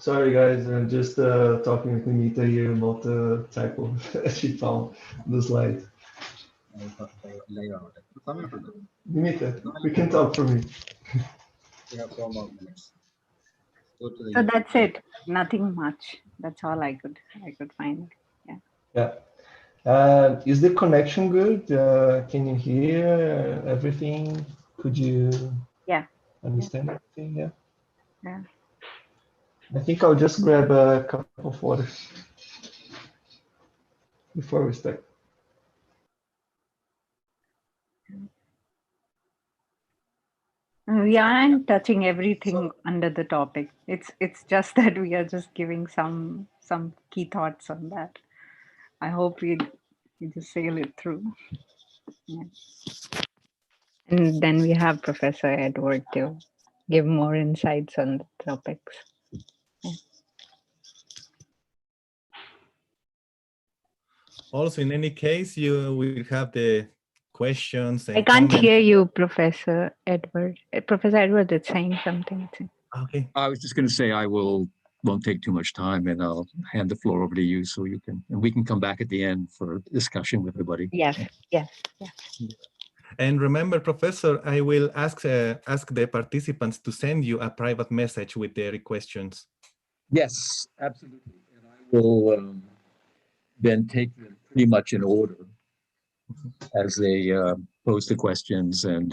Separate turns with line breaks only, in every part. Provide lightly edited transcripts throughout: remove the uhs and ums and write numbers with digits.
Sorry guys, I'm just talking with Nimita here about the typo that she found in the slide. Nimita, we can talk for me.
We have 4 more minutes. Go to the
So that's it. Nothing much. That's all I could find.
Yeah. Is the connection good? Can you hear everything? Could you understand everything? Yeah.
Yeah.
I think I'll just grab a cup of water before we start.
We aren't touching everything under the topic. It's just that we are just giving some key thoughts on that. I hope we just sail it through. Yeah. And then we have Professor Edward to give more insights on the topics. Yeah.
Also, in any case, you will have the questions. And
I can't
comments.
hear you, Professor Edward. Professor Edward is saying something.
Okay.
I was just going to say won't take too much time, and I'll hand the floor over to you so you can, and we can come back at the end for discussion with everybody.
Yes.
And remember, Professor, I will ask the participants to send you a private message with their questions.
Yes, absolutely. And I will then take them pretty much in order as they pose the questions, and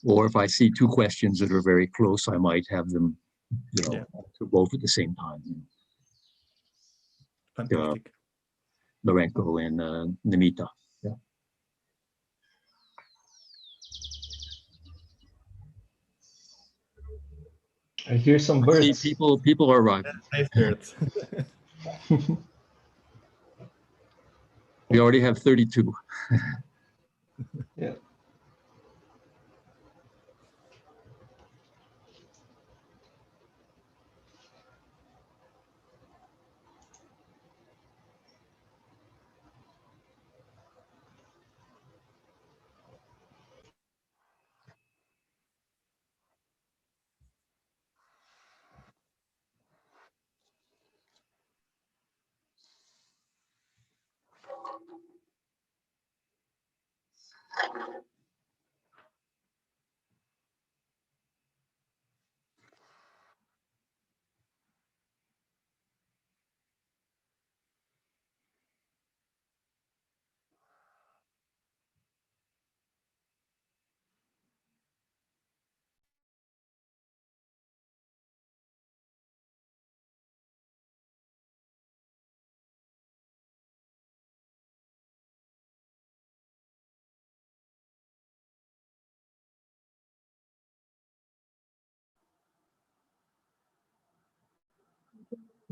or if I see 2 questions that are very close, I might have them, answer both at the same time.
Fantastic.
Lourenço and Nimita. Yeah.
I hear some birds.
See, people are arriving.
Nice birds.
We already have 32.
Yeah.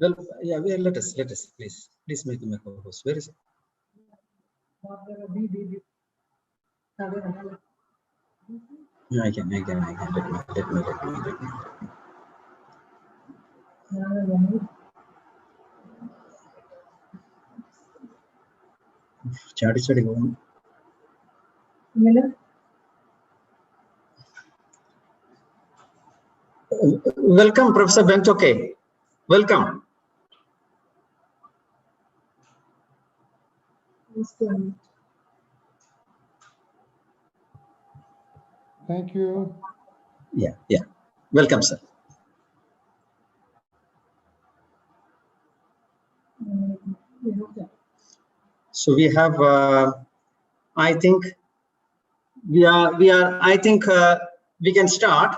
Well, yeah, let us, please make him a co-host. Where is it? Yeah, I can. Let me. Chadi go on. Welcome, Professor Bentoke. Welcome.
Thank you.
Yeah. Welcome, sir. So we have, I think we are. I think we can start.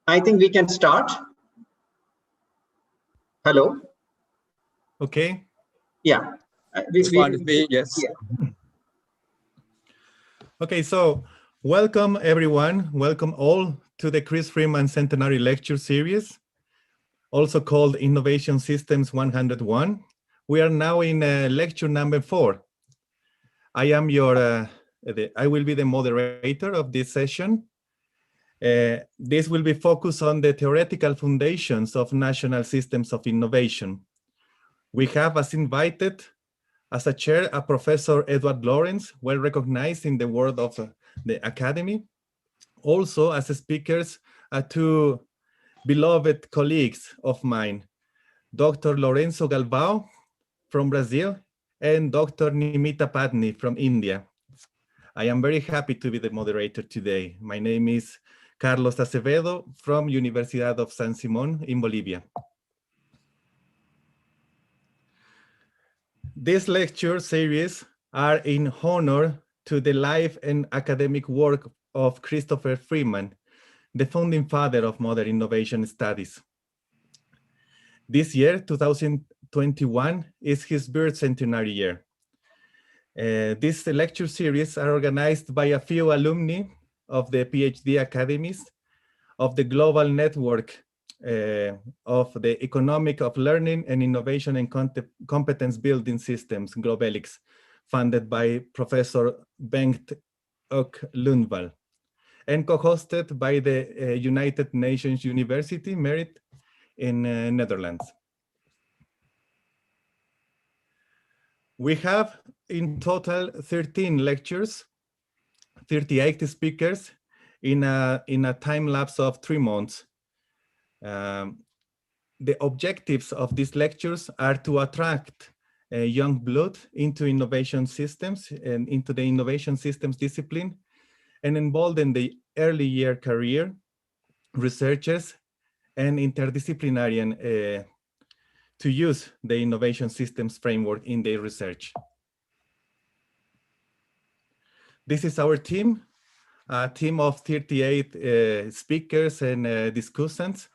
I think we can start. Hello.
Okay.
Yeah.
It's fine with me. Yes.
Yeah.
Okay, so welcome everyone. Welcome all to the Chris Freeman Centenary Lecture Series, also called Innovation Systems 101. We are now in lecture number 4. I am I will be the moderator of this session. This will be focused on the theoretical foundations of national systems of innovation. We have as invited as a chair, a Professor Edward Lorenz, well recognized in the world of the academy. Also as speakers, 2 beloved colleagues of mine, Dr. Lourenço Galvão from Brazil and Dr. Nimita Pandey from India. I am very happy to be the moderator today. My name is Carlos Acevedo from Universidad of San Simón in Bolivia. These lecture series are in honor to the life and academic work of Christopher Freeman, the founding father of modern innovation studies. This year, 2021, is his birth centenary year. These lecture series are organized by a few alumni of the PhD academies of the global network of the Economic of Learning and Innovation and Competence Building Systems, Globelix, funded by Professor Bengt Ök Lundvall, and co-hosted by the United Nations University Merit in Netherlands. We have in total 13 lectures, 38 speakers in a time lapse of 3 months. The objectives of these lectures are to attract young blood into innovation systems and into the innovation systems discipline, and embolden the early year career researchers and interdisciplinarian to use the innovation systems framework in their research. This is our team, a team of 38 speakers and discussants.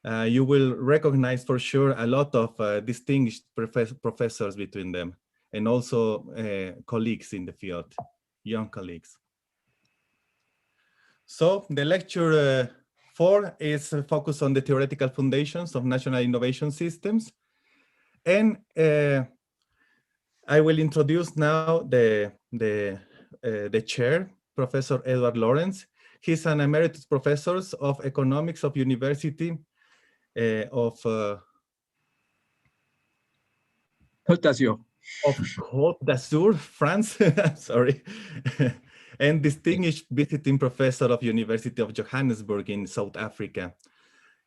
You will recognize for sure a lot of distinguished professors between them, and also colleagues in the field, young colleagues. So the lecture 4 is focused on the theoretical foundations of national innovation systems. And I will introduce now the chair, Professor Edward Lorenz. He's an emeritus professor of economics of University of Côte d'Azur, France, sorry, and distinguished visiting professor of University of Johannesburg in South Africa.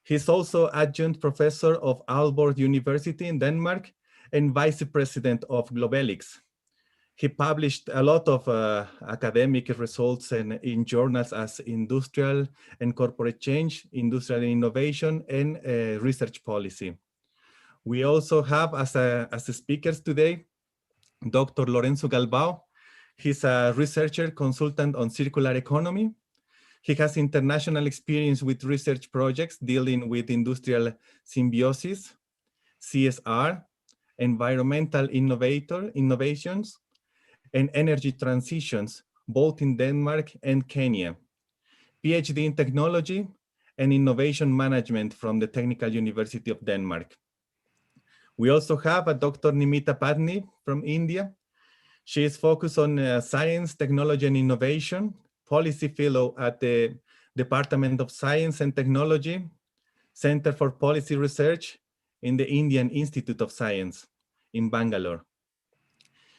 He's also adjunct professor of Aalborg University in Denmark and vice president of Globelix. He published a lot of academic results in journals as Industrial and Corporate Change, Industrial Innovation, and Research Policy. We also have as speakers today, Dr. Lourenço Galvão. He's a researcher consultant on circular economy. He has international experience with research projects dealing with industrial symbiosis, CSR, environmental innovations, and energy transitions, both in Denmark and Kenya. PhD in technology and innovation management from the Technical University of Denmark. We also have a Dr. Nimita Pandey from India. She is focused on science, technology, and innovation, policy fellow at the Department of Science and Technology, Center for Policy Research in the Indian Institute of Science in Bangalore.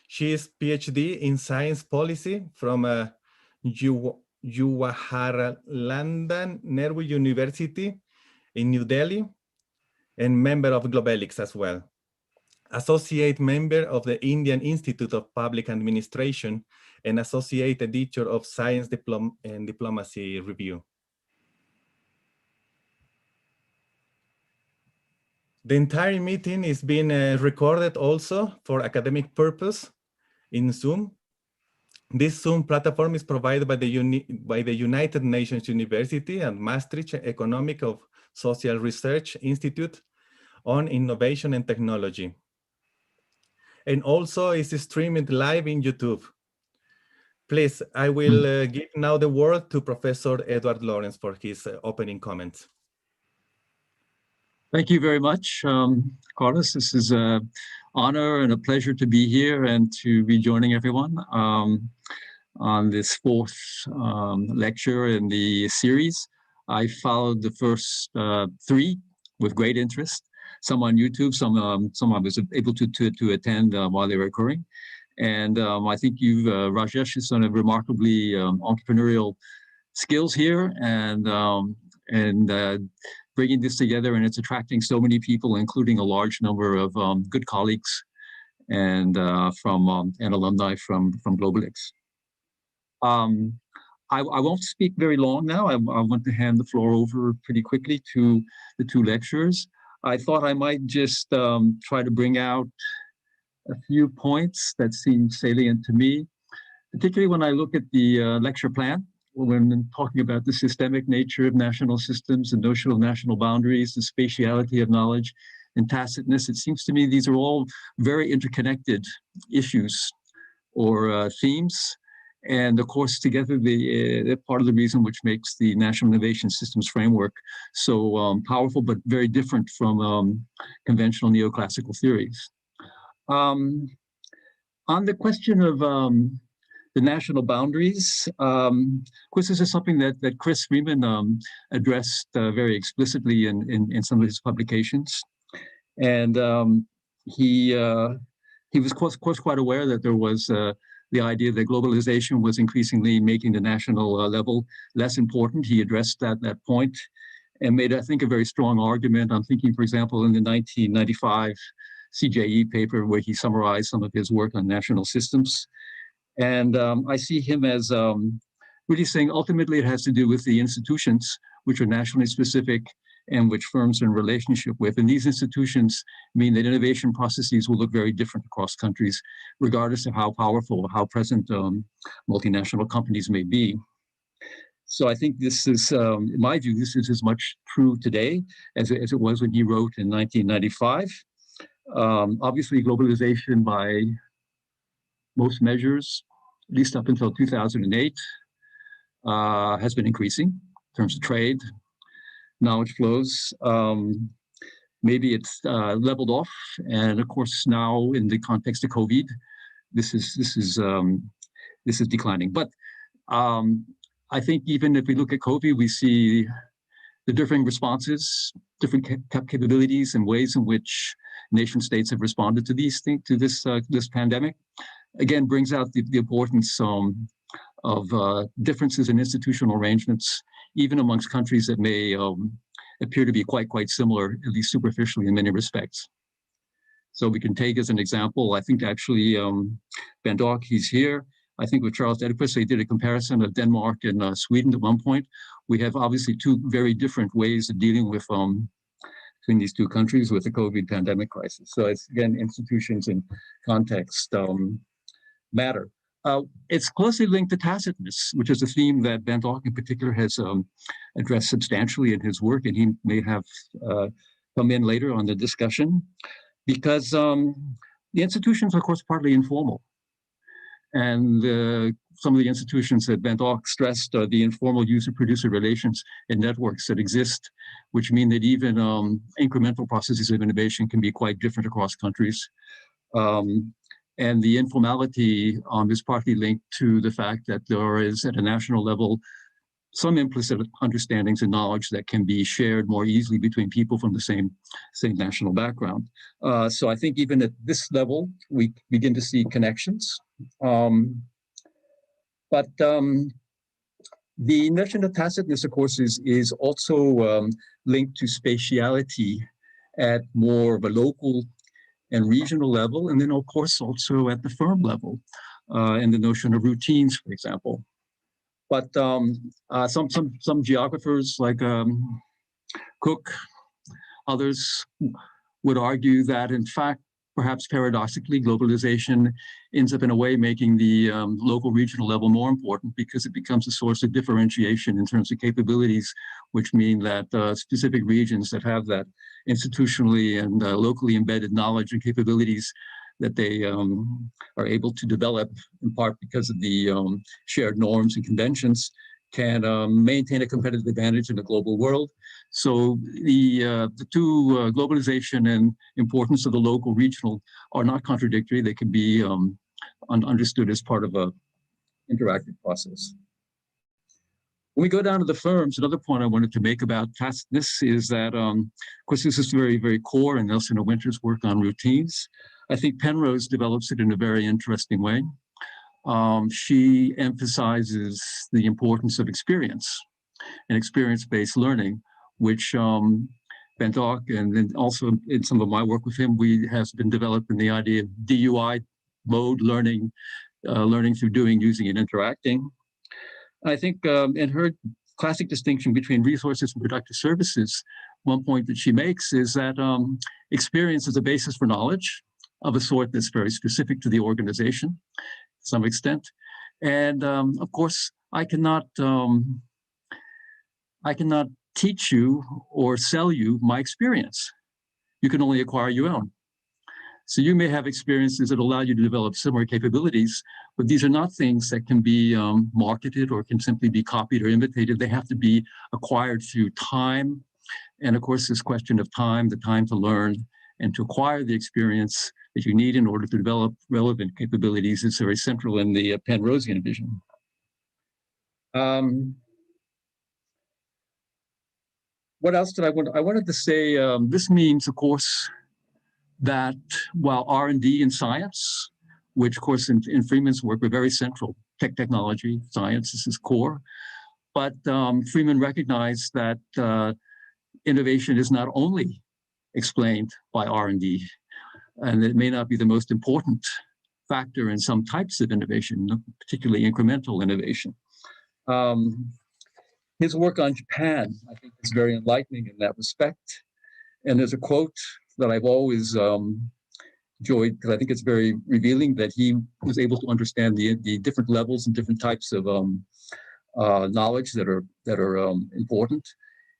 She is PhD in science policy from Jawaharlal Nehru University in New Delhi, and member of Globelix as well. Associate member of the Indian Institute of Public Administration and associate editor of Science and Diplomacy Review. The entire meeting is being recorded also for academic purpose in Zoom. This Zoom platform is provided by the United Nations University and Maastricht Economic of Social Research Institute on Innovation and Technology. And also is streamed live in YouTube. Please, I will give now the word to Professor Edward Lorenz for his opening comments.
Thank you very much, Carlos. This is an honor and a pleasure to be here and to be joining everyone on this 4th lecture in the series. I followed the first 3 with great interest. Some on YouTube, some I was able to attend while they were occurring. And I think you've, Rajesh, has done a remarkably entrepreneurial skills here, and bringing this together, and it's attracting so many people, including a large number of good colleagues and and alumni from GlobalX. I won't speak very long now. I want to hand the floor over pretty quickly to the two lecturers. I thought I might just try to bring out a few points that seem salient to me, particularly when I look at the lecture plan, when talking about the systemic nature of national systems, the notion of national boundaries, the spatiality of knowledge, and tacitness. It seems to me these are all very interconnected issues or themes. And of course, together, they're part of the reason which makes the National Innovation Systems Framework so powerful, but very different from conventional neoclassical theories. On the question of the national boundaries, of course, this is something that Chris Freeman addressed very explicitly in some of his publications. And he was, of course, quite aware that there was the idea that globalization was increasingly making the national level less important. He addressed that point and made, I think, a very strong argument. I'm thinking, for example, in the 1995 CJE paper, where he summarized some of his work on national systems. And I see him as really saying, ultimately, it has to do with the institutions, which are nationally specific and which firms are in relationship with. And these institutions mean that innovation processes will look very different across countries, regardless of how powerful, how present multinational companies may be. So I think this is, in my view, this is as much true today as it was when he wrote in 1995. Obviously, globalization by most measures, at least up until 2008, has been increasing in terms of trade, knowledge flows. Maybe it's leveled off, and of course now in the context of COVID, this is declining. But I think even if we look at COVID, we see the differing responses, different capabilities, and ways in which nation states have responded to these things, to this pandemic. Again, brings out the importance of differences in institutional arrangements, even amongst countries that may appear to be quite similar, at least superficially in many respects. So we can take as an example, I think actually Van Dok, he's here. I think with Charles Edipus, they did a comparison of Denmark and Sweden at one point. We have obviously two very different ways of dealing with between these two countries with the COVID pandemic crisis. So it's, again, institutions and context matter. It's closely linked to tacitness, which is a theme that Van Dok in particular has addressed substantially in his work, and he may have come in later on the discussion, because the institutions are, of course, partly informal. And some of the institutions that Van Dok stressed are the informal user-producer relations and networks that exist, which mean that even incremental processes of innovation can be quite different across countries. And the informality is partly linked to the fact that there is, at a national level, some implicit understandings and knowledge that can be shared more easily between people from the same national background. So I think even at this level, we begin to see connections. But the notion of tacitness, of course, is also linked to spatiality at more of a local and regional level, and then of course also at the firm level, and the notion of routines, for example. But some geographers like Cook, others would argue that in fact, perhaps paradoxically, globalization ends up in a way making the local regional level more important, because it becomes a source of differentiation in terms of capabilities, which mean that specific regions that have that institutionally and locally embedded knowledge and capabilities that they are able to develop, in part because of the shared norms and conventions, can maintain a competitive advantage in the global world. So the two, globalization and importance of the local regional, are not contradictory. They can be understood as part of a interactive process. When we go down to the firms, another point I wanted to make about tacitness is that, of course, this is very, very core in Nelson and Winter's work on routines. I think Penrose develops it in a very interesting way. She emphasizes the importance of experience and experience-based learning, which Bentok, and then also in some of my work with him, we has been developing the idea of DUI mode learning, learning through doing, using, and interacting. I think in her classic distinction between resources and productive services, one point that she makes is that experience is a basis for knowledge of a sort that's very specific to the organization to some extent. And of course, I cannot teach you or sell you my experience. You can only acquire your own. So you may have experiences that allow you to develop similar capabilities, but these are not things that can be marketed or can simply be copied or imitated. They have to be acquired through time. And of course, this question of time, the time to learn and to acquire the experience that you need in order to develop relevant capabilities is very central in the Penrosian vision. What else did I want? I wanted to say, this means, of course, that while R&D in science, which of course in Freeman's work were very central, technology, science is his core, but Freeman recognized that innovation is not only explained by R&D, and it may not be the most important factor in some types of innovation, particularly incremental innovation. His work on Japan, I think, is very enlightening in that respect. And there's a quote that I've always enjoyed, because I think it's very revealing that he was able to understand the different levels and different types of knowledge that are important.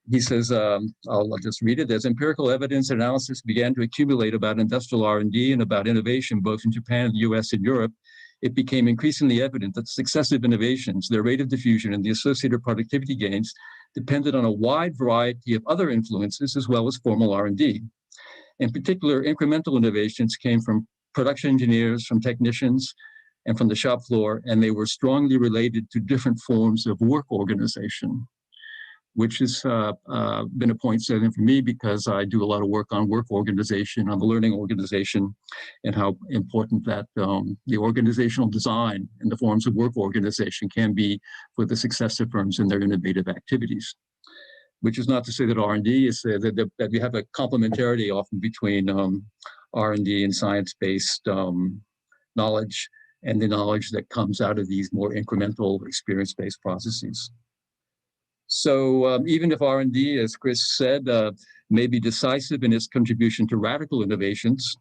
He says, I'll just read it. As empirical evidence and analysis began to accumulate about industrial R&D and about innovation, both in Japan, the US, and Europe, it became increasingly evident that successive innovations, their rate of diffusion, and the associated productivity gains depended on a wide variety of other influences as well as formal R&D. In particular, incremental innovations came from production engineers, from technicians, and from the shop floor, and they were strongly related to different forms of work organization, which has been a point setting for me because I do a lot of work on work organization, on the learning organization, and how important that the organizational design and the forms of work organization can be for the success of firms in their innovative activities. Which is not to say that R&D is that we have a complementarity often between R&D and science-based knowledge and the knowledge that comes out of these more incremental experience-based processes. So even if R&D, as Chris said, may be decisive in its contribution to radical innovations,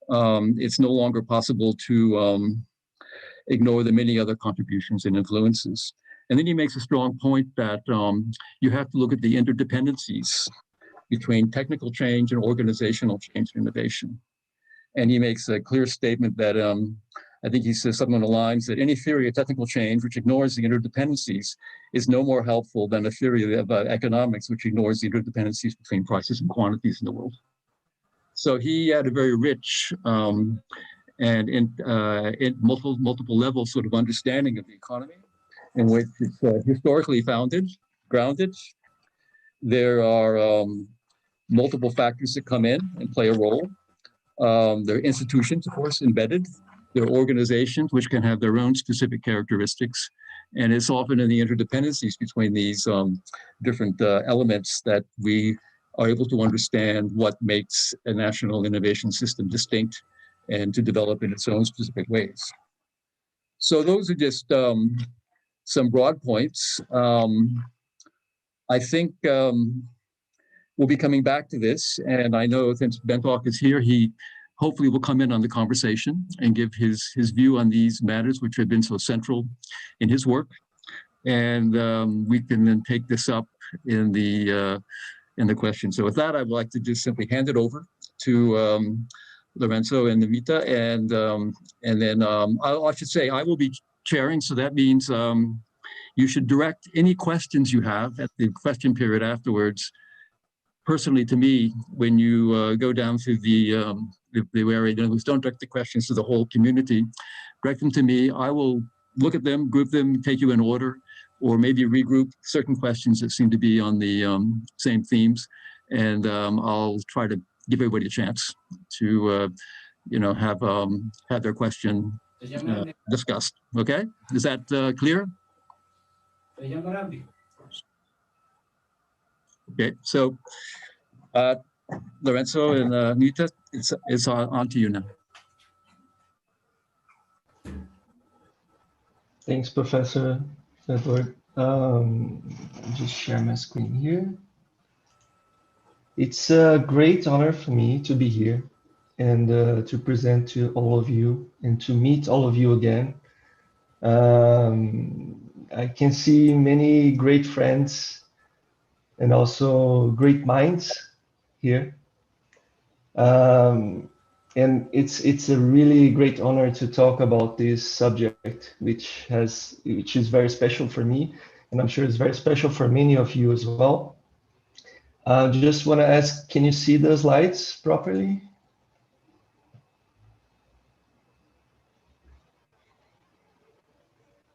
it's no longer possible to ignore the many other contributions and influences. And then he makes a strong point that you have to look at the interdependencies between technical change and organizational change and innovation. And he makes a clear statement that I think he says something along the lines that any theory of technical change which ignores the interdependencies is no more helpful than a theory of economics which ignores the interdependencies between prices and quantities in the world. So he had a very rich and in multiple levels sort of understanding of the economy, in which it's historically grounded. There are multiple factors that come in and play a role. There are institutions, of course, embedded. There are organizations which can have their own specific characteristics. And it's often in the interdependencies between these different elements that we are able to understand what makes a national innovation system distinct and to develop in its own specific ways. So those are just some broad points. I think we'll be coming back to this, and I know since Bentok is here, he hopefully will come in on the conversation and give his view on these matters, which have been so central in his work. And we can then take this up in the question. So with that, I'd like to just simply hand it over to Lourenço and Nimita, and then I should say I will be chairing, so that means you should direct any questions you have at the question period afterwards personally to me when you go down through the area. Don't direct the questions to the whole community. Direct them to me. I will look at them, group them, take you in order, or maybe regroup certain questions that seem to be on the same themes, and I'll try to give everybody a chance to have their question discussed. Okay, is that clear? Okay, so Lourenço and Nimita, it's on to you now.
Thanks, Professor Edward. Just share my screen here. It's a great honor for me to be here and to present to all of you and to meet all of you again. I can see many great friends and also great minds here. And it's a really great honor to talk about this subject, which is very special for me, and I'm sure it's very special for many of you as well. Just want to ask, can you see the slides properly?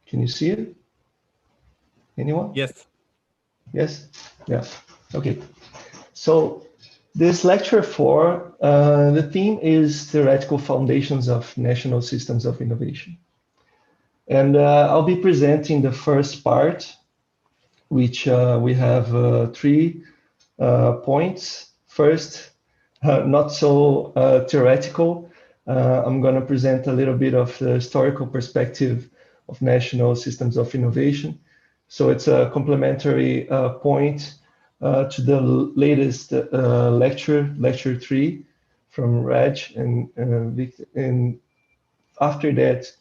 Can you see it? Anyone?
Yes.
Yes? Yeah. Okay. So this lecture 4, the theme is Theoretical Foundations of National Systems of Innovation. And I'll be presenting the first part, which we have 3 points. First, not so theoretical. I'm going to present a little bit of the historical perspective of national systems of innovation. So it's a complementary point to the latest lecture 3 from Reg and Victor. And after that,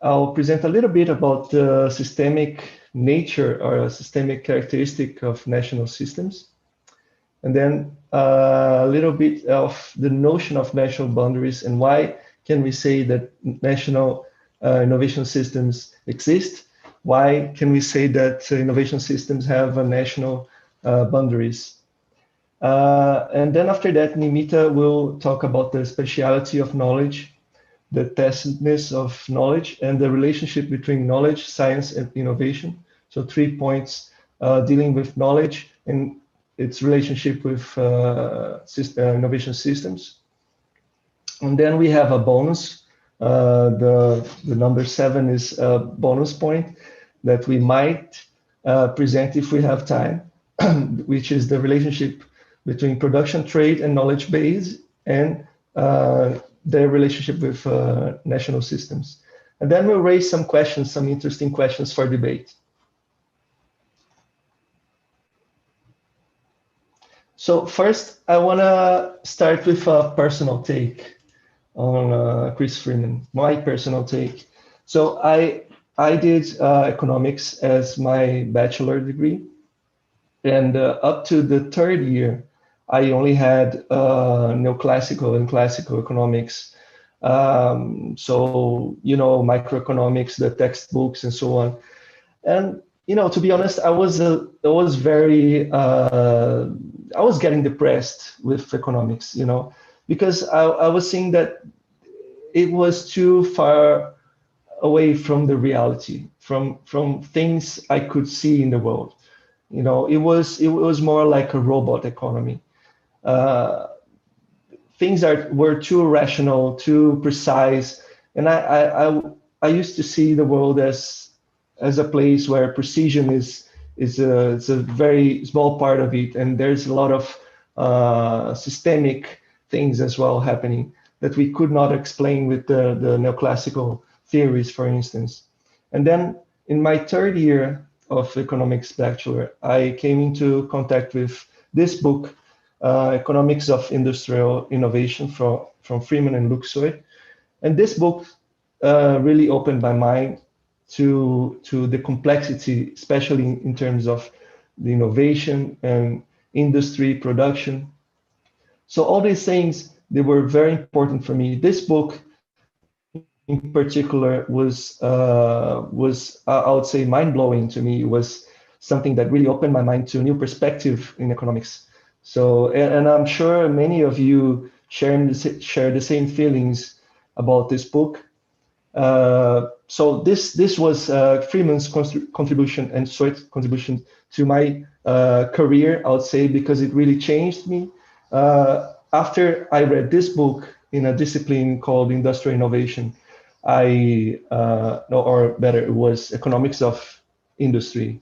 I'll present a little bit about the systemic nature or a systemic characteristic of national systems. And then a little bit of the notion of national boundaries and why can we say that national innovation systems exist? Why can we say that innovation systems have a national boundaries? And then after that, Nimita will talk about the speciality of knowledge, the testedness of knowledge, and the relationship between knowledge, science, and innovation. So 3 points dealing with knowledge and its relationship with innovation systems. And then we have a bonus. The number 7 is a bonus point that we might present if we have time, which is the relationship between production, trade, and knowledge base, and their relationship with national systems. And then we'll raise some questions, some interesting questions for debate. So first, I want to start with a personal take on Chris Freeman, my personal take. So I did economics as my bachelor degree. And up to the 3rd year, I only had neoclassical and classical economics. So, you know, microeconomics, the textbooks and so on. And, you know, to be honest, I was getting depressed with economics, you know, because I was seeing that it was too far away from the reality, from things I could see in the world. You know, it was more like a robot economy. Things were too rational, too precise, and I used to see the world as a place where precision is a very small part of it, and there's a lot of systemic things as well happening that we could not explain with the neoclassical theories, for instance. And then in my 3rd year of economics bachelor, I came into contact with this book, Economics of Industrial Innovation from Freeman and Luxoy. And this book really opened my mind to the complexity, especially in terms of the innovation and industry production. So all these things, they were very important for me. This book in particular was I would say mind-blowing to me. It was something that really opened my mind to a new perspective in economics. So, and I'm sure many of you share the same feelings about this book. So this was Freeman's contribution and Soit's contribution to my career, I would say, because it really changed me. After I read this book in a discipline called Industrial Innovation, or better, it was Economics of Industry.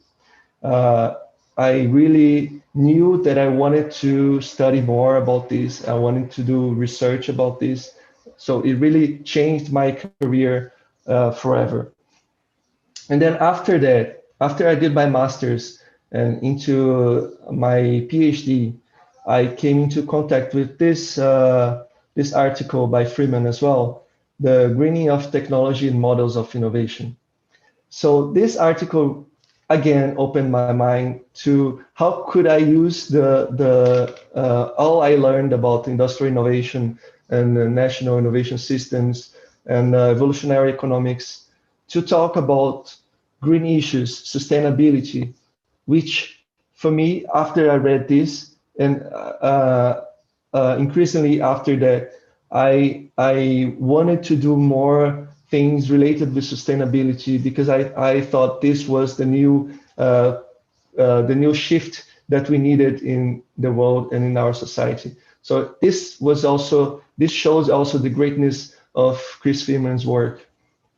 I really knew that I wanted to study more about this. I wanted to do research about this. So it really changed my career forever. And then after that, after I did my master's and into my PhD, I came into contact with this article by Freeman as well, The Greening of Technology and Models of Innovation. So this article again opened my mind to how could I use all I learned about industrial innovation and national innovation systems and evolutionary economics to talk about green issues, sustainability, which for me, after I read this and increasingly after that, I wanted to do more things related with sustainability because I thought this was the new shift that we needed in the world and in our society. So this shows also the greatness of Chris Freeman's work.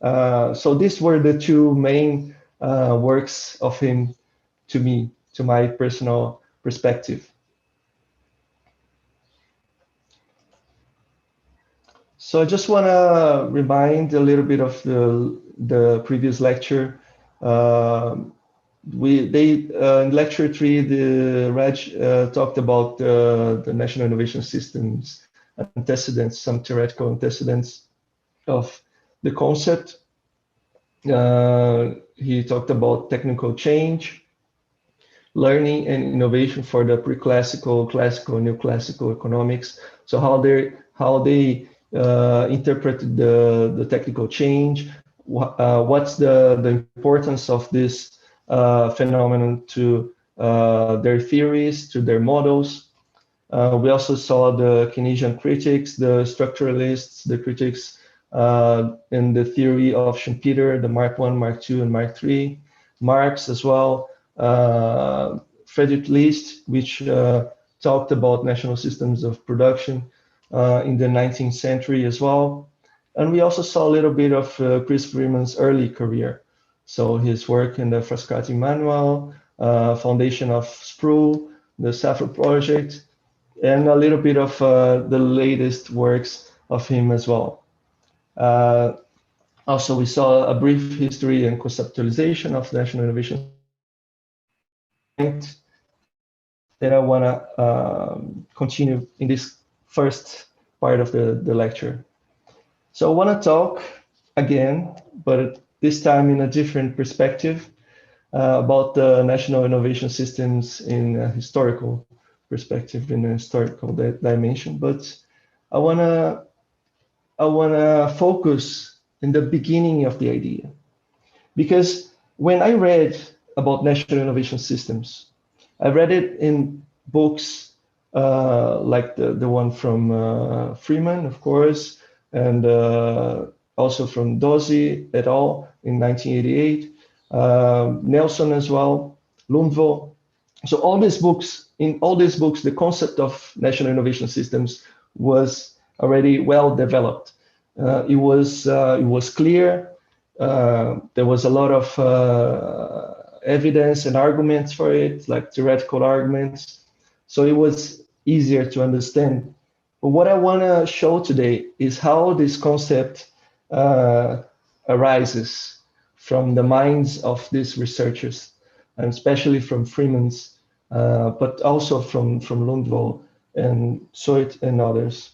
So these were the two main works of him to me, to my personal perspective. So I just want to remind a little bit of the previous lecture. In lecture 3, the Reg talked about the national innovation systems antecedents, some theoretical antecedents of the concept. He talked about technical change, learning and innovation for the pre-classical, classical, neoclassical economics. So how they interpreted the technical change, what's the importance of this phenomenon to their theories, to their models. We also saw the Keynesian critics, the structuralists, the critics in the theory of Schumpeter, the Mark I, Mark II, and Mark III, Marx as well, Friedrich List, which talked about national systems of production in the 19th century as well. And we also saw a little bit of Chris Freeman's early career. So his work in the Frascati Manual, foundation of Sproul, the Sappho Project, and a little bit of the latest works of him as well. Also, we saw a brief history and conceptualization of national innovation that I want to continue in this first part of the lecture. So I want to talk again, but this time in a different perspective, about the national innovation systems in a historical perspective, in a historical dimension. But I want to focus in the beginning of the idea, because when I read about national innovation systems, I read it in books like the one from Freeman, of course, and also from Dosey et al. In 1988, Nelson as well, Lundvall. So in all these books, the concept of national innovation systems was already well developed. It was clear. There was a lot of evidence and arguments for it, like theoretical arguments. So it was easier to understand. But what I want to show today is how this concept arises from the minds of these researchers, and especially from Freeman's, but also from Lundvall and Soit and others.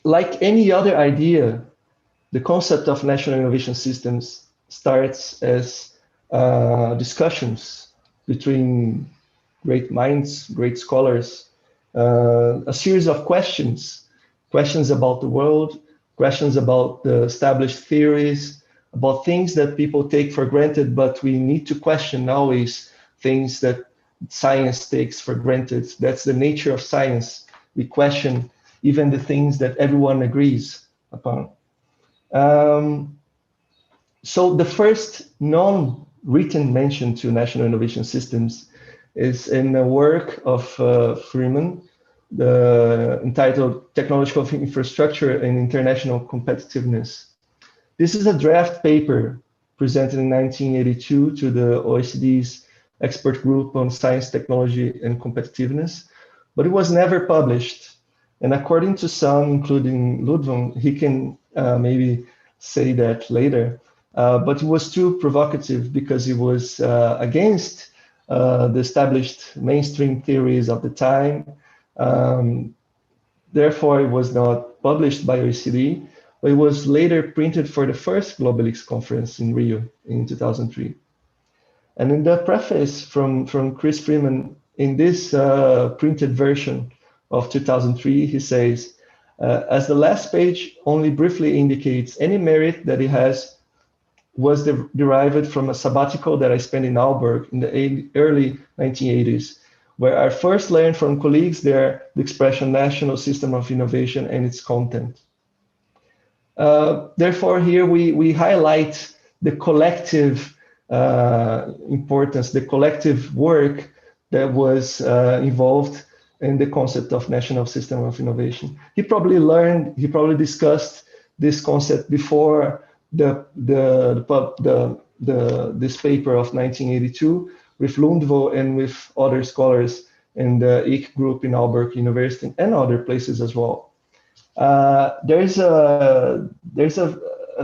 Like any other idea, the concept of national innovation systems starts as discussions between great minds, great scholars, a series of questions about the world, questions about the established theories, about things that people take for granted, but we need to question always things that science takes for granted. That's the nature of science. We question even the things that everyone agrees upon. So the first non-written mention to national innovation systems is in a work of Freeman, entitled Technological Infrastructure and International Competitiveness. This is a draft paper presented in 1982 to the OECD's expert group on science, technology, and competitiveness, but it was never published. And according to some, including Ludwig, he can maybe say that later, but it was too provocative because it was against the established mainstream theories of the time. Therefore, it was not published by OECD, but it was later printed for the first Globalix conference in Rio in 2003. And in the preface from Chris Freeman, in this printed version of 2003, he says, as the last page only briefly indicates, any merit that it has was derived from a sabbatical that I spent in Aalborg in the early 1980s, where I first learned from colleagues there the expression national system of innovation and its content. Therefore, here we highlight the collective importance, the collective work that was involved in the concept of national system of innovation. He probably discussed this concept before this paper of 1982 with Lundvo and with other scholars in the IC group in Aalborg University and other places as well. There's a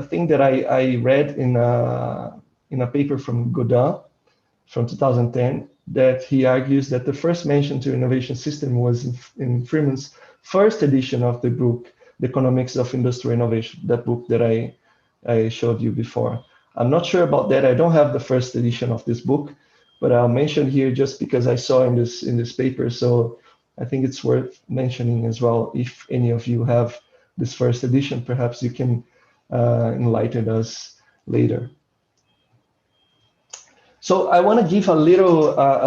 thing that I read in a paper from Godin from 2010 that he argues that the first mention to innovation system was in Freeman's first edition of the book, The Economics of Industrial Innovation, that book that I showed you before. I'm not sure about that. I don't have the first edition of this book, but I'll mention here just because I saw in this paper. So I think it's worth mentioning as well. If any of you have this first edition, perhaps you can enlighten us later. So I want to give a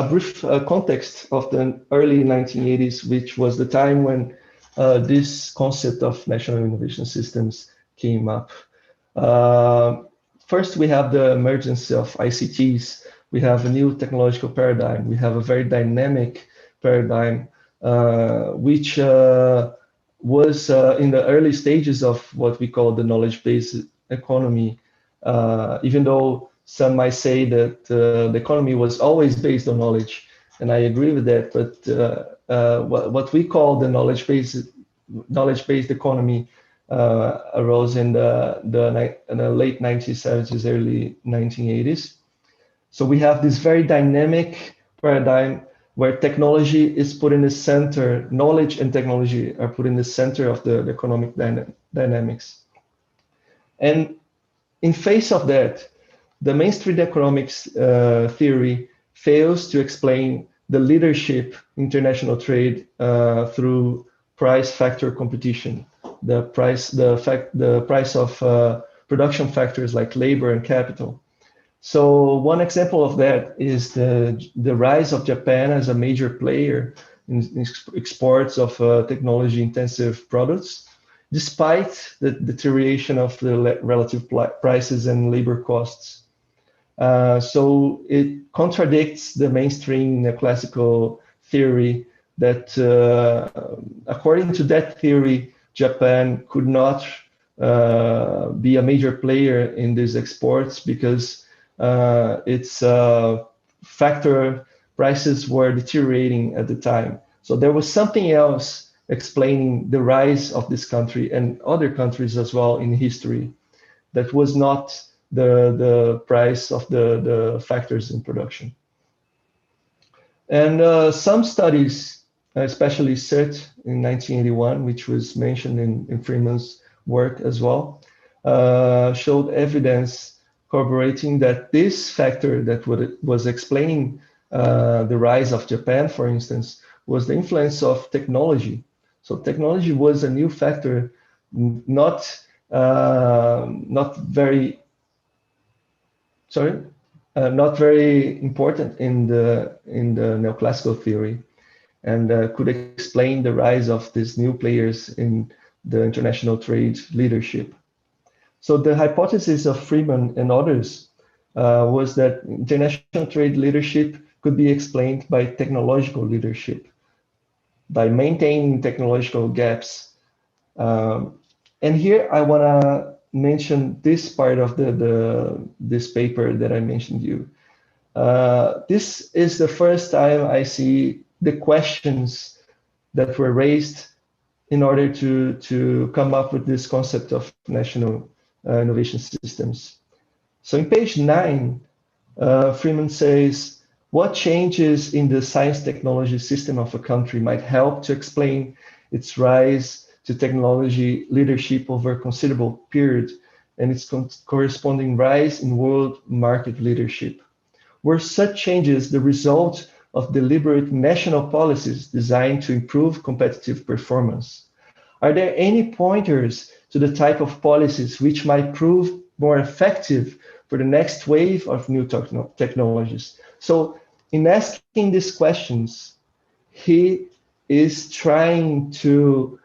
brief context of the early 1980s, which was the time when this concept of national innovation systems came up. First, we have the emergence of ICTs. We have a new technological paradigm. We have a very dynamic paradigm, which was in the early stages of what we call the knowledge-based economy, even though some might say that the economy was always based on knowledge, and I agree with that. But what we call the knowledge-based economy arose in the late 1970s, early 1980s. So we have this very dynamic paradigm where technology is put in the center, knowledge and technology are put in the center of the economic dynamics. And in face of that, the mainstream economics theory fails to explain the leadership international trade through price factor competition, the price of production factors like labor and capital. So one example of that is the rise of Japan as a major player in exports of technology-intensive products, despite the deterioration of the relative prices and labor costs. So it contradicts the mainstream classical theory that, according to that theory, Japan could not be a major player in these exports because its factor prices were deteriorating at the time. So there was something else explaining the rise of this country and other countries as well in history that was not the price of the factors in production. And some studies, especially CERT in 1981, which was mentioned in Freeman's work as well, showed evidence corroborating that this factor that was explaining the rise of Japan, for instance, was the influence of technology. So technology was a new factor, not very important in the neoclassical theory, and could explain the rise of these new players in the international trade leadership. So the hypothesis of Freeman and others was that international trade leadership could be explained by technological leadership, by maintaining technological gaps. And here I want to mention this part of this paper that I mentioned you. This is the first time I see the questions that were raised in order to come up with this concept of national innovation systems. So in page 9, Freeman says, what changes in the science technology system of a country might help to explain its rise to technology leadership over a considerable period and its corresponding rise in world market leadership? Were such changes the result of deliberate national policies designed to improve competitive performance? Are there any pointers to the type of policies which might prove more effective for the next wave of new technologies? So in asking these questions, he is trying to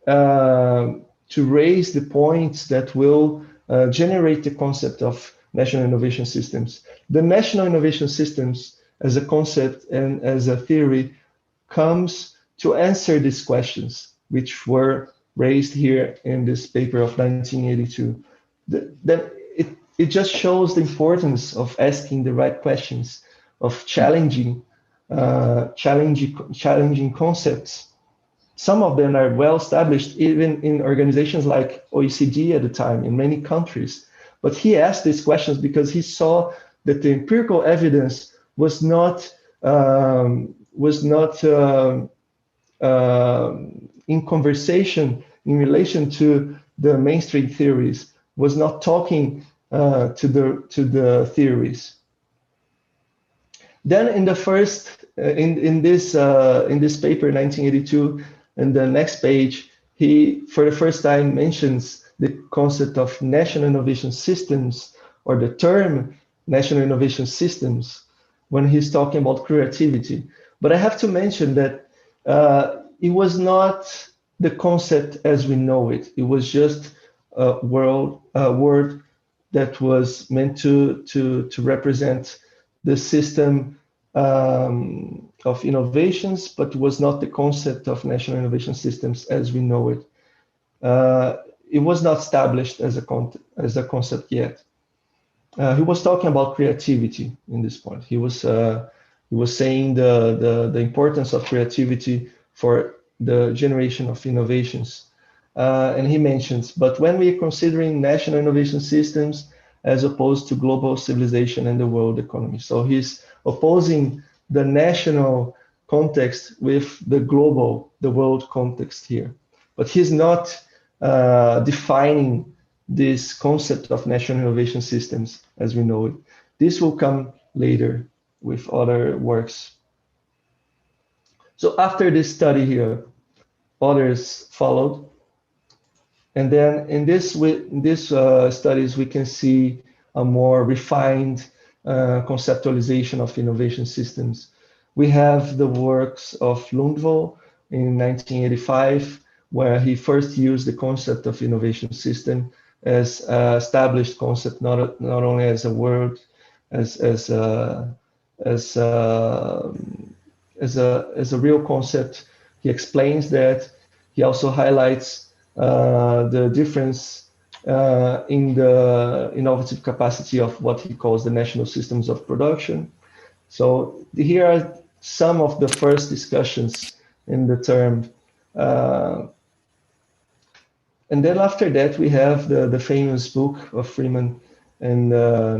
raise the points that will generate the concept of national innovation systems. The national innovation systems as a concept and as a theory comes to answer these questions, which were raised here in this paper of 1982. It just shows the importance of asking the right questions, of challenging concepts. Some of them are well established even in organizations like OECD at the time in many countries. But he asked these questions because he saw that the empirical evidence was not in conversation in relation to the mainstream theories, was not talking to the theories. Then in the first in this paper 1982, in the next page, he for the first time mentions the concept of national innovation systems, or the term national innovation systems, when he's talking about creativity. But I have to mention that it was not the concept as we know it. It was just a word that was meant to represent the system of innovations, but was not the concept of national innovation systems as we know it. It was not established as a concept yet. He was talking about creativity in this point. He was saying the importance of creativity for the generation of innovations. And he mentions, but when we are considering national innovation systems as opposed to global civilization and the world economy. So he's opposing the national context with the global, the world context here. But he's not defining this concept of national innovation systems as we know it. This will come later with other works. So after this study here, others followed. And then in this studies, we can see a more refined conceptualization of innovation systems. We have the works of Lundvall in 1985, where he first used the concept of innovation system as an established concept, not only as a word, as a real concept. He explains that. He also highlights the difference in the innovative capacity of what he calls the national systems of production. So here are some of the first discussions in the term. And then after that, we have the famous book of Freeman and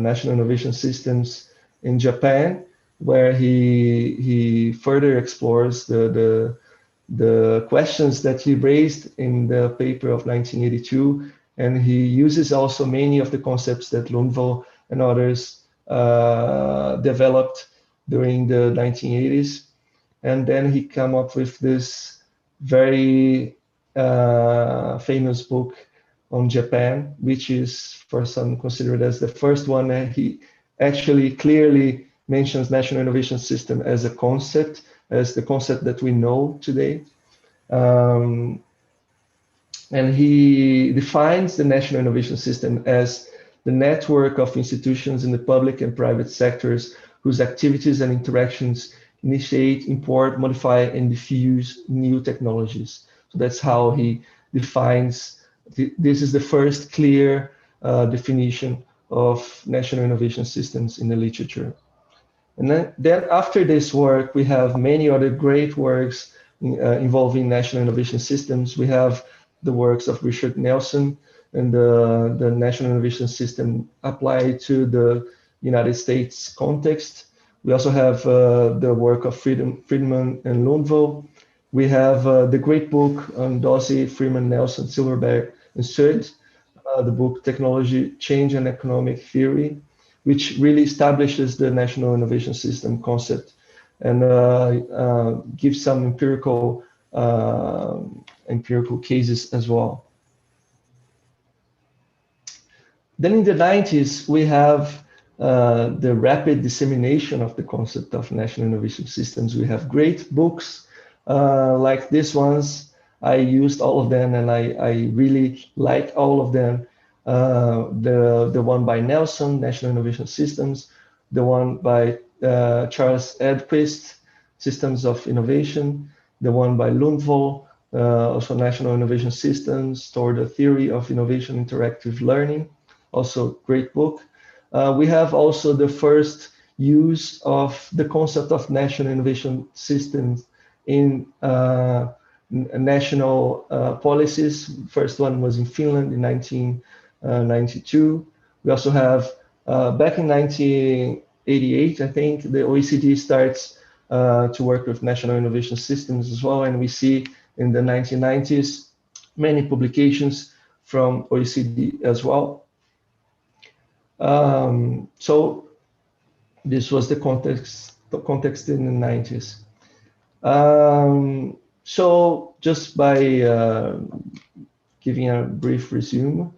National Innovation Systems in Japan, where he further explores the questions that he raised in the paper of 1982, and he uses also many of the concepts that Lundvall and others developed during the 1980s. And then he came up with this very famous book on Japan, which is for some considered as the first one. He actually clearly mentions national innovation system as a concept, as the concept that we know today. And he defines the national innovation system as the network of institutions in the public and private sectors whose activities and interactions initiate, import, modify, and diffuse new technologies. So that's how he defines, this is the first clear definition of national innovation systems in the literature. And then after this work, we have many other great works involving national innovation systems. We have the works of Richard Nelson and the national innovation system applied to the United States context. We also have the work of Freeman and Lourenço. We have the great book on Dorsey, Freeman, Nelson, Silverberg, and Sud, the book Technology, Change and Economic Theory, which really establishes the national innovation system concept and gives some empirical cases as well. Then in the 90s, we have the rapid dissemination of the concept of national innovation systems. We have great books like these ones. I used all of them and I really like all of them. The one by Nelson, National Innovation Systems, the one by Charles Edquist, Systems of Innovation, the one by Lourenço, also National Innovation Systems, toward the Theory of Innovation Interactive Learning, also great book. We have also the first use of the concept of national innovation systems in national policies. First one was in Finland in 1992. We also have, back in 1988, I think, the OECD starts to work with national innovation systems as well. And we see in the 1990s, many publications from OECD as well. So this was the context in the 90s. So just by giving a brief resume,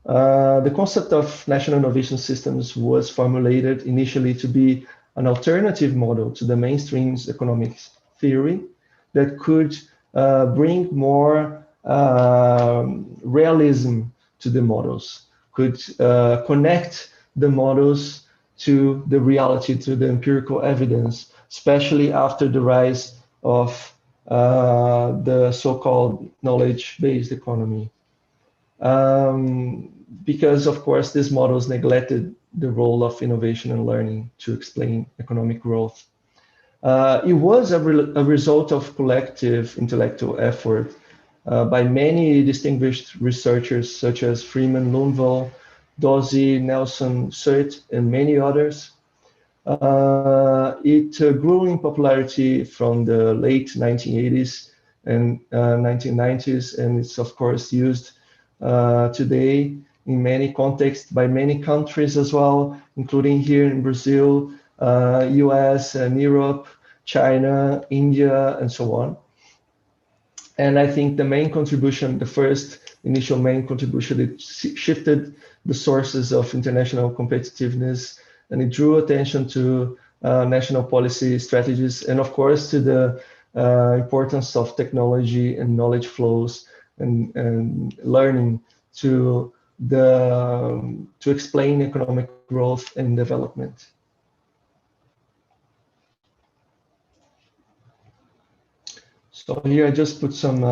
the concept of national innovation systems was formulated initially to be an alternative model to the mainstream's economics theory that could bring more realism to the models, could connect the models to the reality, to the empirical evidence, especially after the rise of the so-called knowledge-based economy. Because, of course, these models neglected the role of innovation and learning to explain economic growth. It was a result of collective intellectual effort by many distinguished researchers such as Freeman, Lourenço, Dorsey, Nelson, Sud, and many others. It grew in popularity from the late 1980s and 1990s, and it's of course used today in many contexts by many countries as well, including here in Brazil, US and Europe, China, India, and so on. And I think the main contribution, the first initial main contribution, it shifted the sources of international competitiveness, and it drew attention to national policy strategies, and of course to the importance of technology and knowledge flows and learning to explain economic growth and development. So here I just put some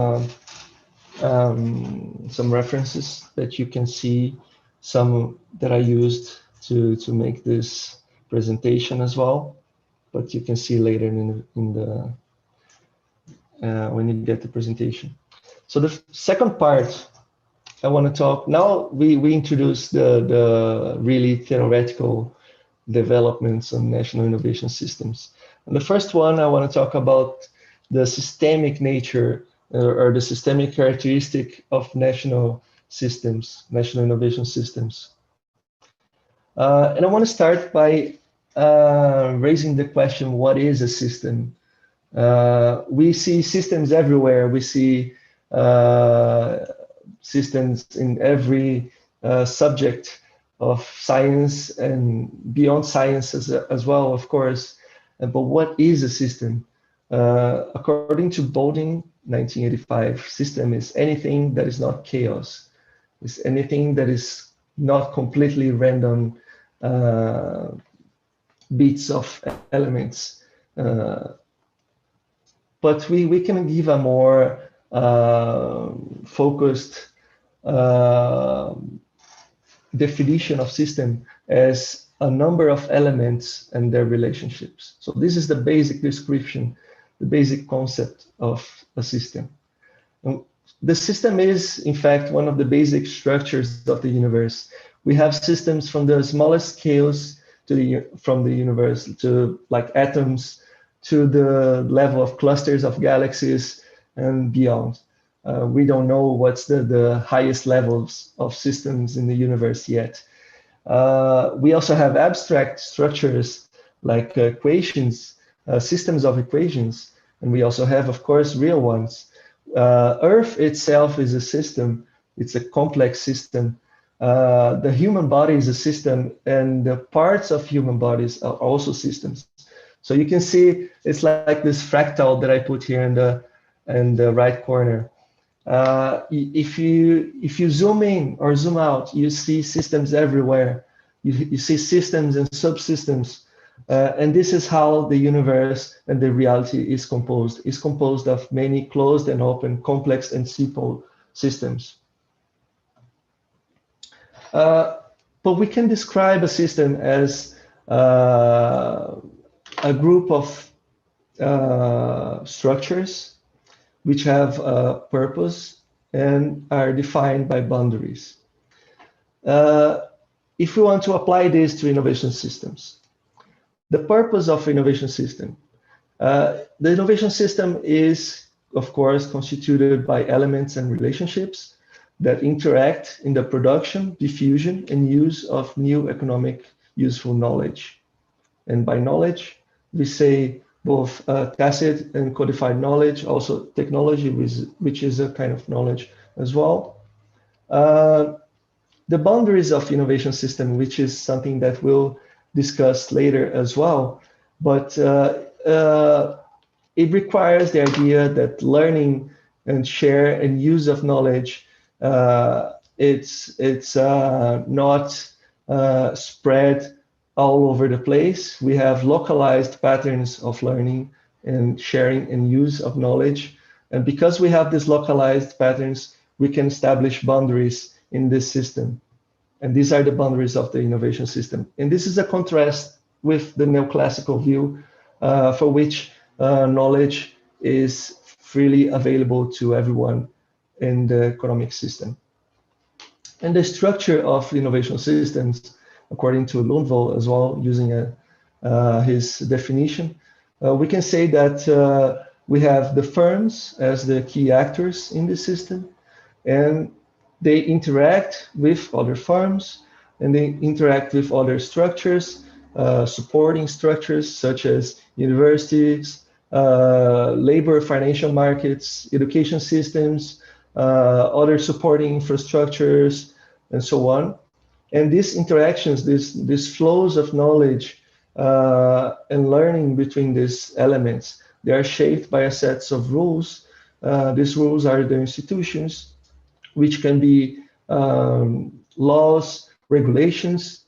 references that you can see, some that I used to make this presentation as well, but you can see later in the when you get the presentation. So the second part I want to talk now, we introduced the really theoretical developments on national innovation systems. And the first one I want to talk about the systemic nature or the systemic characteristic of national systems, national innovation systems. And I want to start by raising the question, what is a system? We see systems everywhere. We see systems in every subject of science and beyond science as well, of course. But what is a system? According to Bowden, 1985, system is anything that is not chaos. It's anything that is not completely random bits of elements. But we can give a more focused definition of system as a number of elements and their relationships. So this is the basic description, the basic concept of a system. The system is, in fact, one of the basic structures of the universe. We have systems from the smallest scales from the universe to like atoms to the level of clusters of galaxies and beyond. We don't know what's the highest levels of systems in the universe yet. We also have abstract structures like equations, systems of equations, and we also have, of course, real ones. Earth itself is a system. It's a complex system. The human body is a system, and the parts of human bodies are also systems. So you can see it's like this fractal that I put here in the right corner. If you zoom in or zoom out, you see systems everywhere. You see systems and subsystems. And this is how the universe and the reality is composed. It's composed of many closed and open, complex and simple systems. But we can describe a system as a group of structures which have a purpose and are defined by boundaries. If we want to apply this to innovation systems, the purpose of innovation system. The innovation system is, of course, constituted by elements and relationships that interact in the production, diffusion, and use of new economic useful knowledge. And by knowledge, we say both tacit and codified knowledge, also technology, which is a kind of knowledge as well. The boundaries of innovation system, which is something that we'll discuss later as well, but it requires the idea that learning and share and use of knowledge, it's not spread all over the place. We have localized patterns of learning and sharing and use of knowledge. And because we have these localized patterns, we can establish boundaries in this system. And these are the boundaries of the innovation system. And this is a contrast with the neoclassical view, for which knowledge is freely available to everyone in the economic system. And the structure of innovation systems, according to Lundvall as well, using his definition, we can say that we have the firms as the key actors in the system, and they interact with other firms, and they interact with other structures, supporting structures such as universities, labor, financial markets, education systems, other supporting infrastructures, and so on. And these interactions, these flows of knowledge and learning between these elements, they are shaped by a set of rules. These rules are the institutions, which can be laws, regulations,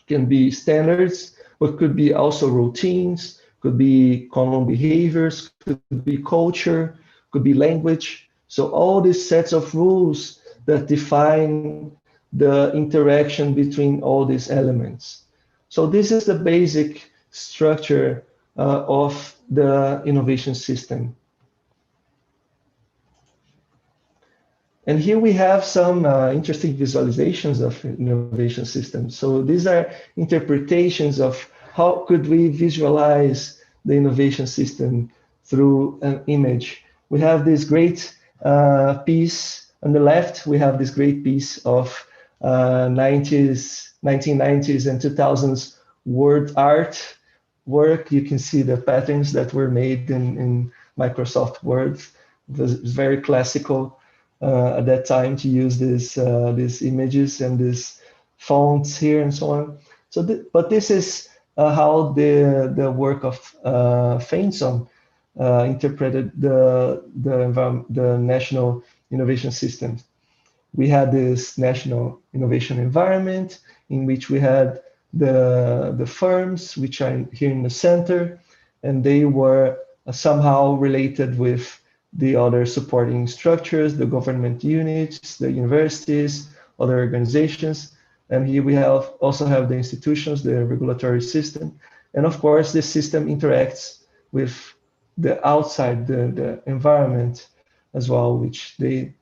can be standards, but could be also routines, could be common behaviors, could be culture, could be language. So all these sets of rules that define the interaction between all these elements. So this is the basic structure of the innovation system. And here we have some interesting visualizations of innovation systems. So these are interpretations of how could we visualize the innovation system through an image. We have this great piece on the left. We have this great piece of 1990s and 2000s word art work. You can see the patterns that were made in Microsoft Word. It was very classical at that time to use these images and these fonts here and so on. So, but this is how the work of Fainson interpreted the national innovation system. We had this national innovation environment in which we had the firms, which are here in the center, and they were somehow related with the other supporting structures, the government units, the universities, other organizations. And here we also have the institutions, the regulatory system. And of course, this system interacts with the outside, the environment as well, which they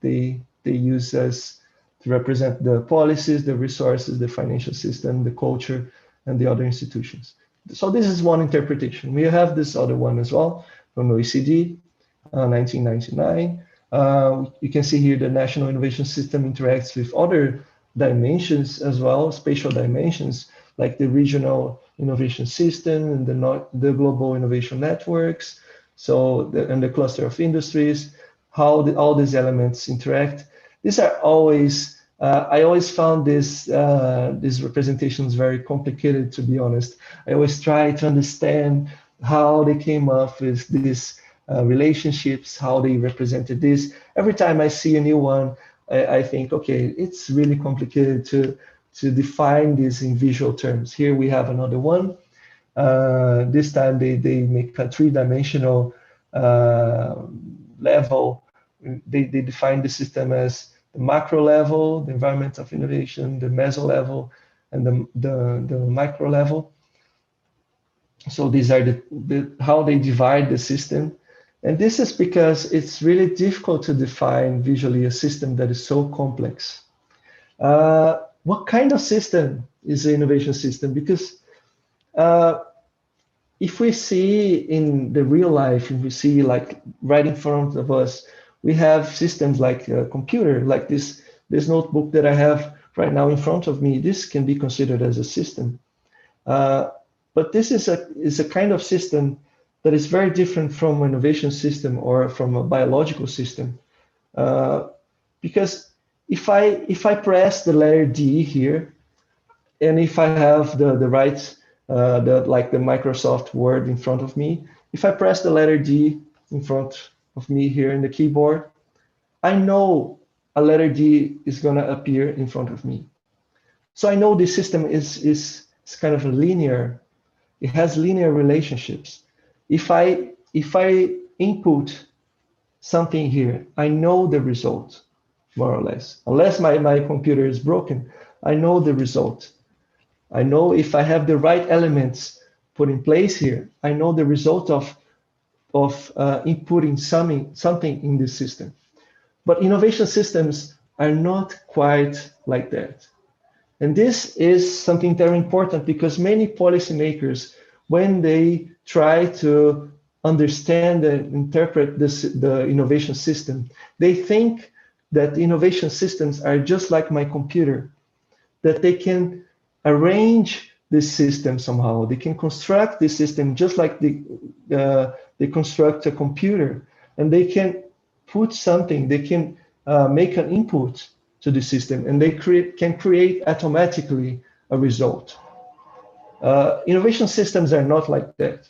use as to represent the policies, the resources, the financial system, the culture, and the other institutions. So this is one interpretation. We have this other one as well from the OECD, 1999. You can see here the National Innovation System interacts with other dimensions as well, spatial dimensions, like the regional innovation system and the global innovation networks, and the cluster of industries, how all these elements interact. These are always, I always found these representations very complicated, to be honest. I always try to understand how they came up with these relationships, how they represented this. Every time I see a new one, I think, okay, it's really complicated to define this in visual terms. Here we have another one. This time they make a three-dimensional level. They define the system as the macro level, the environment of innovation, the meso level, and the micro level. So these are how they divide the system. And this is because it's really difficult to define visually a system that is so complex. What kind of system is the innovation system? Because if we see in the real life, if we see like right in front of us, we have systems like a computer, like this notebook that I have right now in front of me. This can be considered as a system. But this is a kind of system that is very different from an innovation system or from a biological system. Because if I press the letter D here, and if I have the right, like the Microsoft Word in front of me, if I press the letter D in front of me here in the keyboard, I know a letter D is gonna appear in front of me. So I know this system is kind of a linear. It has linear relationships. If I input something here, I know the result, more or less. Unless my computer is broken, I know the result. I know if I have the right elements put in place here, I know the result of inputting something in this system. But innovation systems are not quite like that. And this is something very important because many policymakers, when they try to understand and interpret the innovation system, they think that innovation systems are just like my computer, that they can arrange this system somehow. They can construct this system just like they construct a computer, and they can put something, they can make an input to the system, and they can create automatically a result. Innovation systems are not like that.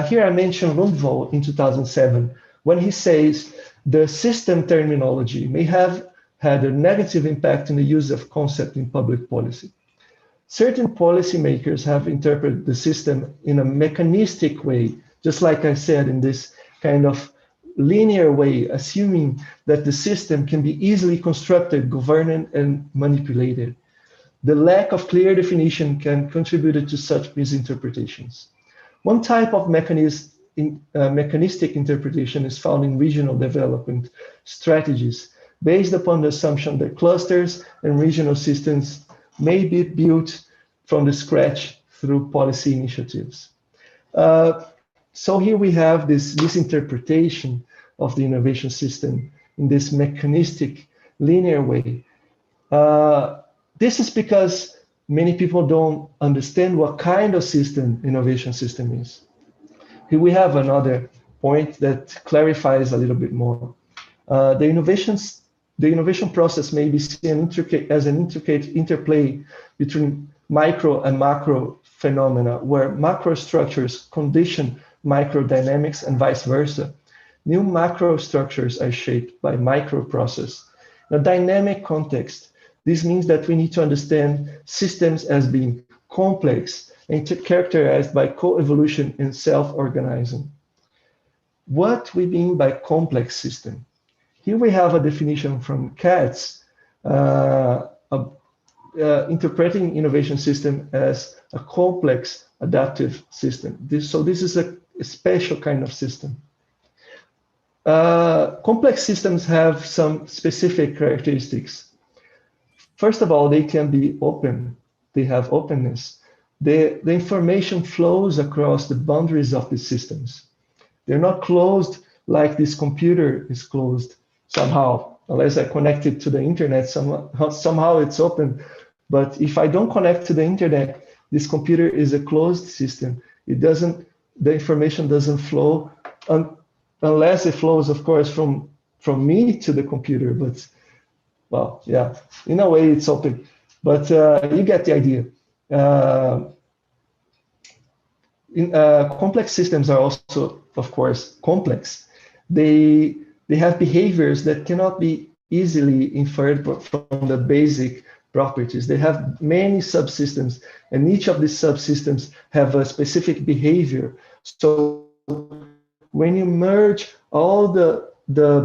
Here I mentioned Rundvall in 2007, when he says the system terminology may have had a negative impact in the use of concept in public policy. Certain policymakers have interpreted the system in a mechanistic way, just like I said, in this kind of linear way, assuming that the system can be easily constructed, governed, and manipulated. The lack of clear definition can contribute to such misinterpretations. One type of mechanistic interpretation is found in regional development strategies, based upon the assumption that clusters and regional systems may be built from the scratch through policy initiatives. So here we have this interpretation of the innovation system in this mechanistic, linear way. This is because many people don't understand what kind of system innovation system is. Here we have another point that clarifies a little bit more. The innovation process may be seen as an intricate interplay between micro and macro phenomena, where macro structures condition micro dynamics and vice versa. New macro structures are shaped by micro process. In a dynamic context, this means that we need to understand systems as being complex and characterized by co-evolution and self-organizing. What we mean by complex system? Here we have a definition from Katz, interpreting innovation system as a complex adaptive system. This is a special kind of system. Complex systems have some specific characteristics. First of all, they can be open. They have openness. The information flows across the boundaries of the systems. They're not closed like this computer is closed somehow. Unless I connect it to the internet, somehow it's open. But if I don't connect to the internet, this computer is a closed system. The information doesn't flow unless it flows, of course, from me to the computer. But, well, yeah, in a way it's open. But you get the idea. Complex systems are also, of course, complex. They have behaviors that cannot be easily inferred from the basic properties. They have many subsystems, and each of these subsystems have a specific behavior. So when you merge all the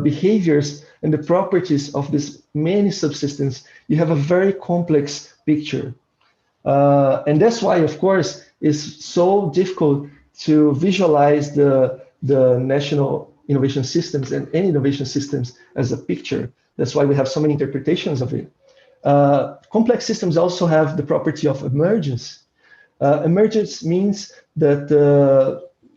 behaviors and the properties of these many subsystems, you have a very complex picture. And that's why, of course, it's so difficult to visualize the national innovation systems and any innovation systems as a picture. That's why we have so many interpretations of it. Complex systems also have the property of emergence. Emergence means that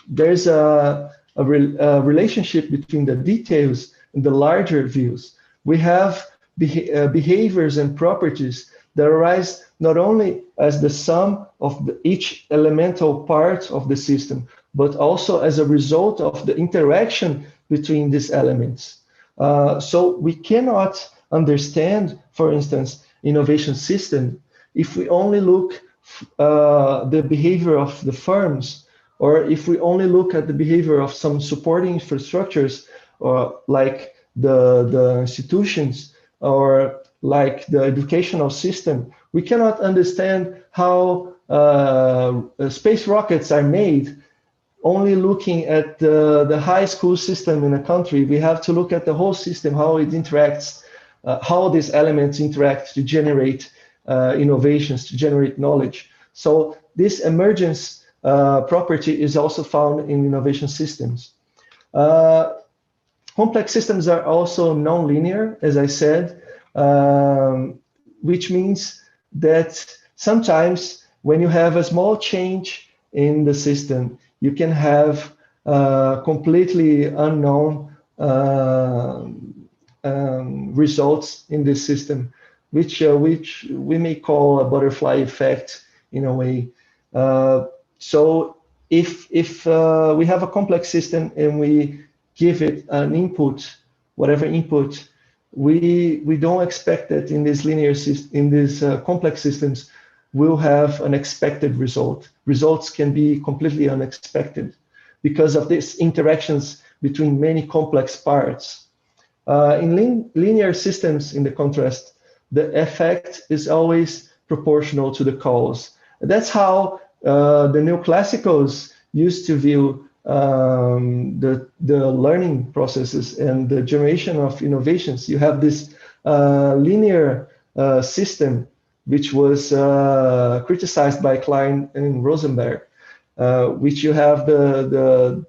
there's a relationship between the details and the larger views. We have behaviors and properties that arise not only as the sum of each elemental part of the system, but also as a result of the interaction between these elements. So we cannot understand, for instance, innovation system if we only look the behavior of the firms, or if we only look at the behavior of some supporting infrastructures, or like the institutions, or like the educational system. We cannot understand how space rockets are made only looking at the high school system in a country. We have to look at the whole system, how it interacts, how these elements interact to generate innovations, to generate knowledge. So this emergence property is also found in innovation systems. Complex systems are also non-linear, as I said, which means that sometimes when you have a small change in the system, you can have completely unknown results in this system, which we may call a butterfly effect in a way. So if we have a complex system and we give it an input, whatever input, we don't expect that in this linear system, in these complex systems, we'll have an expected result. Results can be completely unexpected because of these interactions between many complex parts. In linear systems, in the contrast, the effect is always proportional to the cause. That's how the neoclassicals used to view the learning processes and the generation of innovations. You have this linear system, which was criticized by Klein and Rosenberg, which you have the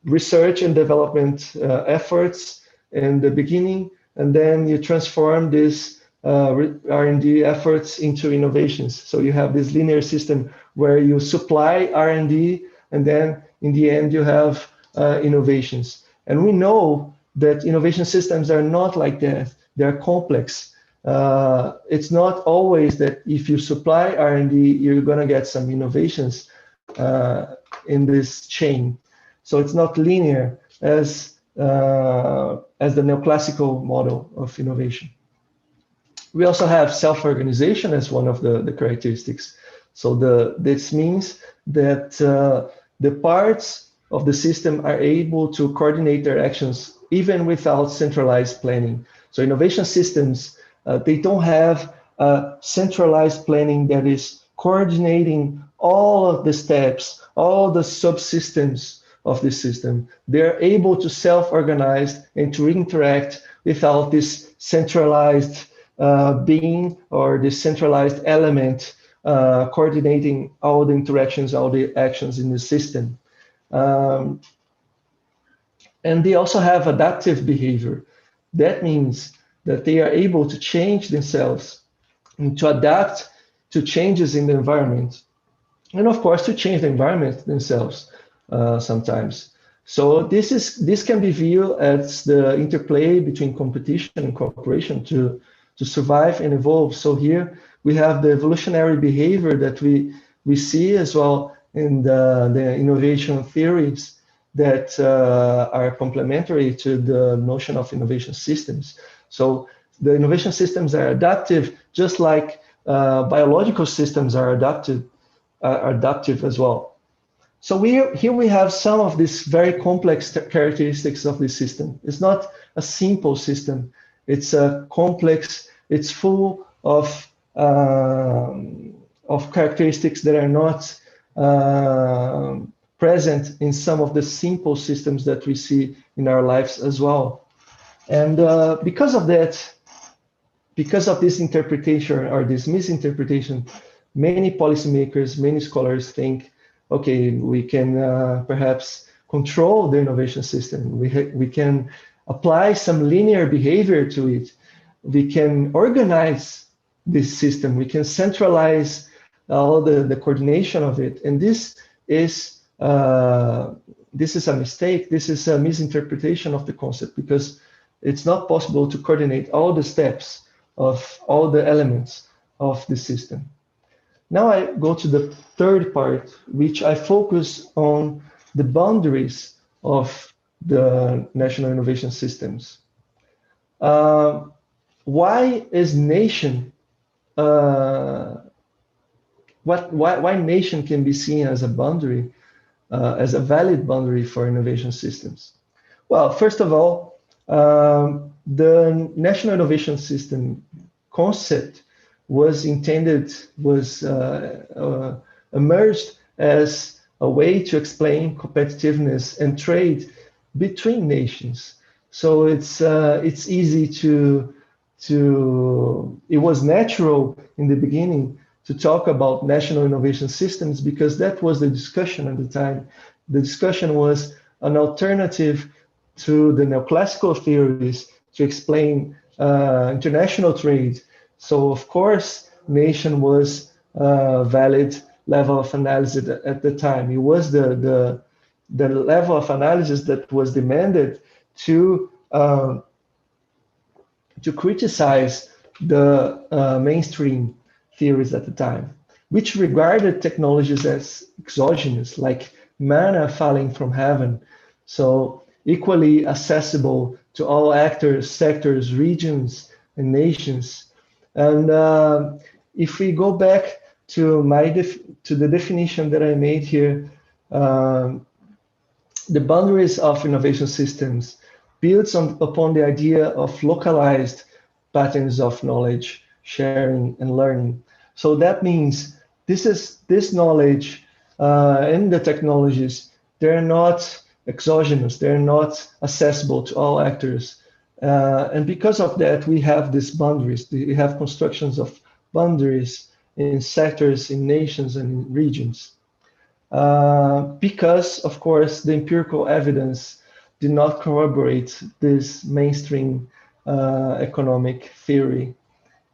research and development efforts in the beginning, and then you transform this R&D efforts into innovations. So you have this linear system where you supply R&D, and then in the end you have innovations. And we know that innovation systems are not like that. They're complex. It's not always that if you supply R&D, you're going to get some innovations in this chain. So it's not linear as the neoclassical model of innovation. We also have self-organization as one of the characteristics. So this means that the parts of the system are able to coordinate their actions even without centralized planning. So innovation systems, they don't have centralized planning that is coordinating all of the steps, all the subsystems of the system. They're able to self-organize and to interact without this centralized being or the centralized element coordinating all the interactions, all the actions in the system. And they also have adaptive behavior. That means that they are able to change themselves and to adapt to changes in the environment. And of course, to change the environment themselves sometimes. So this can be viewed as the interplay between competition and cooperation to survive and evolve. So here we have the evolutionary behavior that we see as well in the innovation theories that are complementary to the notion of innovation systems. So the innovation systems are adaptive, just like biological systems are adaptive as well. So here we have some of these very complex characteristics of the system. It's not a simple system. It's a complex. It's full of characteristics that are not present in some of the simple systems that we see in our lives as well. And because of that, because of this interpretation or this misinterpretation, many policymakers, many scholars think, okay, we can perhaps control the innovation system. We can apply some linear behavior to it. We can organize this system. We can centralize all the coordination of it. And this is a mistake. This is a misinterpretation of the concept, because it's not possible to coordinate all the steps of all the elements of the system. Now I go to the third part, which I focus on the boundaries of the national innovation systems. Why is nation? Why nation can be seen as a boundary, as a valid boundary for innovation systems? Well, first of all, the national innovation system concept was emerged as a way to explain competitiveness and trade between nations. So it's easy it was natural in the beginning to talk about national innovation systems, because that was the discussion at the time. The discussion was an alternative to the neoclassical theories to explain international trade. So of course, nation was a valid level of analysis at the time. It was the level of analysis that was demanded to criticize the mainstream theories at the time, which regarded technologies as exogenous, like manna falling from heaven. So equally accessible to all actors, sectors, regions, and nations. And if we go back to the definition that I made here, the boundaries of innovation systems builds upon the idea of localized patterns of knowledge, sharing, and learning. So that means this knowledge and the technologies, they're not exogenous, they're not accessible to all actors. And because of that, we have these boundaries. We have constructions of boundaries in sectors, in nations, and in regions. Because, of course, the empirical evidence did not corroborate this mainstream economic theory,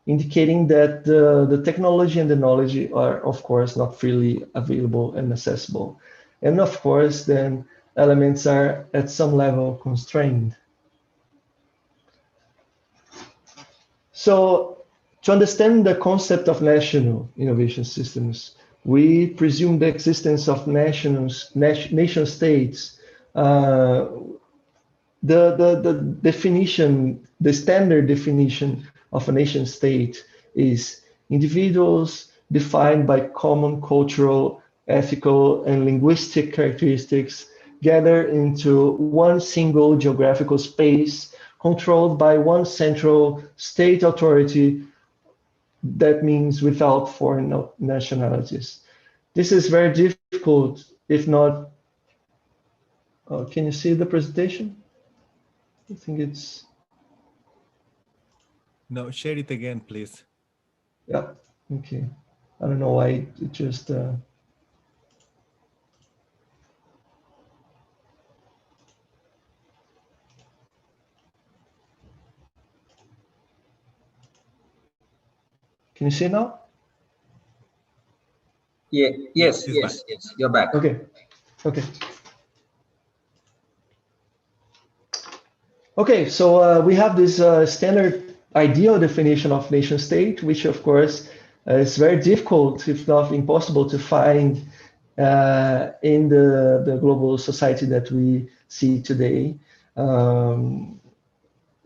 indicating that the technology and the knowledge are, of course, not freely available and accessible. And of course, then elements are at some level constrained. So to understand the concept of national innovation systems, we presume the existence of nation states. The definition, the standard definition of a nation state is individuals defined by common cultural, ethical, and linguistic characteristics gathered into one single geographical space controlled by one central state authority. That means without foreign nationalities. This is very difficult, if not, can you see the presentation? I think it's,
No, share it again, please.
Yeah, okay. I don't know why it just... Can you see now?
Yeah, yes,
It's
yes, yes, you're back.
Okay, okay. Okay, so we have this standard ideal definition of nation state, which of course is very difficult, if not impossible, to find in the global society that we see today.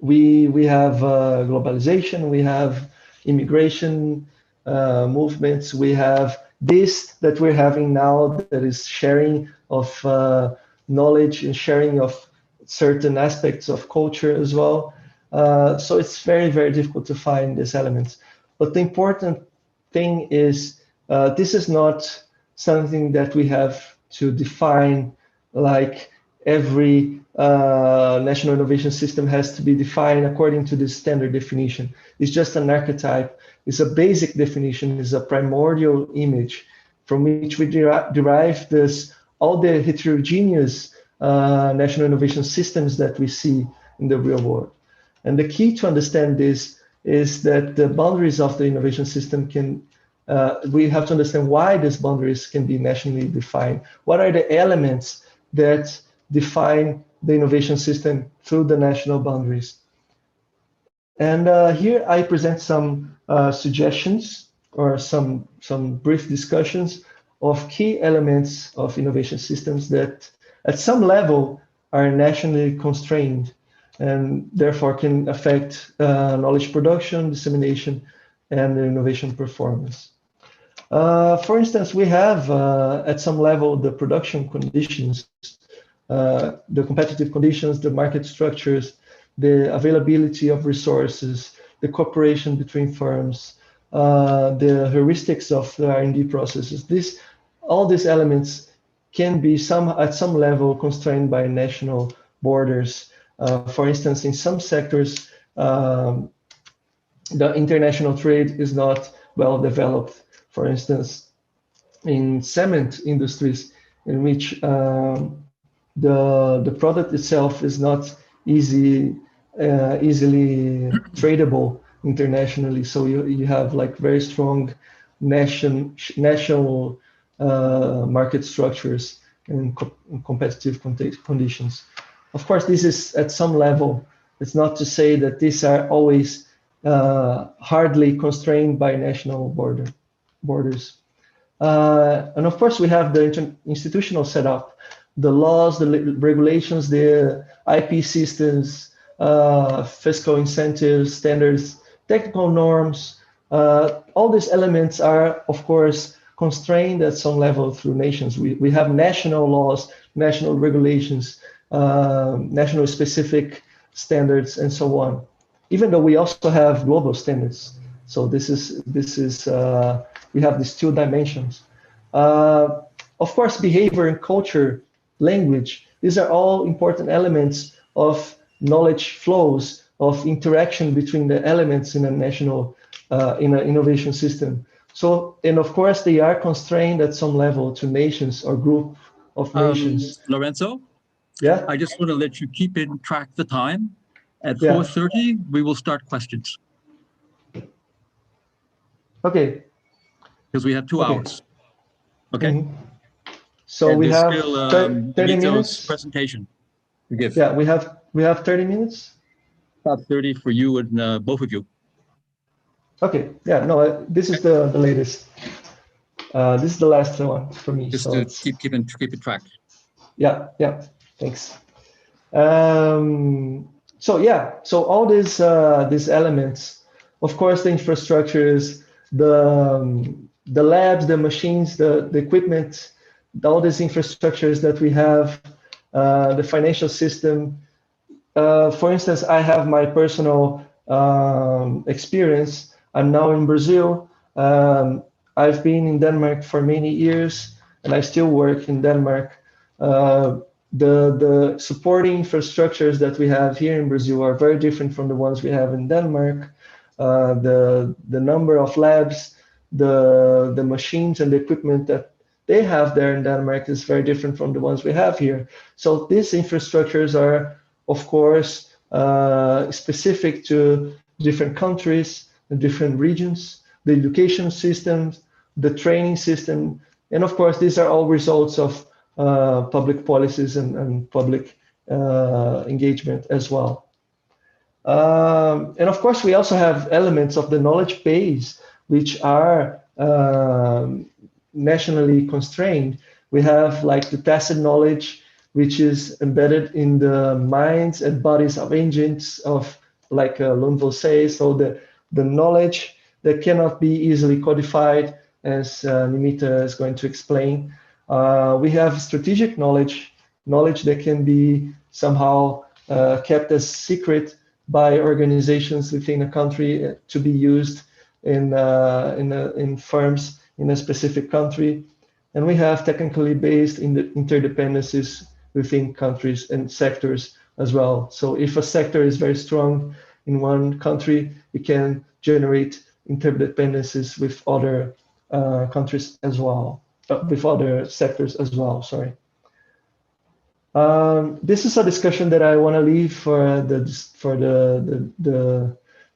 We have globalization, we have immigration movements, we have this that we're having now, that is sharing of knowledge and sharing of certain aspects of culture as well. So it's very, very difficult to find these elements. But the important thing is this is not something that we have to define like every national innovation system has to be defined according to this standard definition. It's just an archetype. It's a basic definition. It's a primordial image from which we derive this all the heterogeneous national innovation systems that we see in the real world. And the key to understand this is that the boundaries of the innovation system can, we have to understand why these boundaries can be nationally defined. What are the elements that define the innovation system through the national boundaries? And here I present some suggestions or some brief discussions of key elements of innovation systems that at some level are nationally constrained and therefore can affect knowledge production, dissemination, and innovation performance. For instance, we have at some level the production conditions, the competitive conditions, the market structures, the availability of resources, the cooperation between firms, the heuristics of the R&D processes. All these elements can be at some level constrained by national borders. For instance, in some sectors, the international trade is not well developed. For instance, in cement industries, in which the product itself is not easily tradable internationally. So you have like very strong national market structures and competitive conditions. Of course, this is at some level. It's not to say that these are always hardly constrained by national borders. And of course, we have the institutional setup, the laws, the regulations, the IP systems, fiscal incentives, standards, technical norms. All these elements are, of course, constrained at some level through nations. We have national laws, national regulations, national specific standards, and so on. Even though we also have global standards. So this is we have these two dimensions. Of course, behavior and culture, language, these are all important elements of knowledge flows, of interaction between the elements in a national, in an innovation system. So, and of course, they are constrained at some level to nations or group of nations.
Lorenzo?
Yeah?
I just want to let you keep in track the time. At
Yeah.
4:30, we will start questions.
Okay.
Because we have 2 hours. Okay.
Mm-hmm. So
and
we have
still
30 minutes.
Presentation to give.
Yeah, we have 30 minutes.
About 30 for you and both of you.
Okay. Yeah. No, this is the latest. This is the last one for me.
Just
so
to keep it track.
Yeah. Yeah. Thanks. So yeah. So all these elements, of course, the infrastructures, the labs, the machines, the equipment, all these infrastructures that we have, the financial system. For instance, I have my personal experience. I'm now in Brazil. I've been in Denmark for many years, and I still work in Denmark. The supporting infrastructures that we have here in Brazil are very different from the ones we have in Denmark. the number of labs, the machines and the equipment that they have there in Denmark is very different from the ones we have here. So these infrastructures are, of course, specific to different countries and different regions, the education systems, the training system, and of course, these are all results of public policies and public engagement as well. And of course, we also have elements of the knowledge base, which are nationally constrained. We have like the tacit knowledge, which is embedded in the minds and bodies of agents of, like Lundvall says, so the knowledge that cannot be easily codified, as Nimita is going to explain. We have strategic knowledge that can be somehow kept as secret by organizations within a country to be used in firms in a specific country. And we have technically based in the interdependencies within countries and sectors as well. So if a sector is very strong in one country, it can generate interdependencies with other countries as well, with other sectors as well, sorry. This is a discussion that I want to leave for the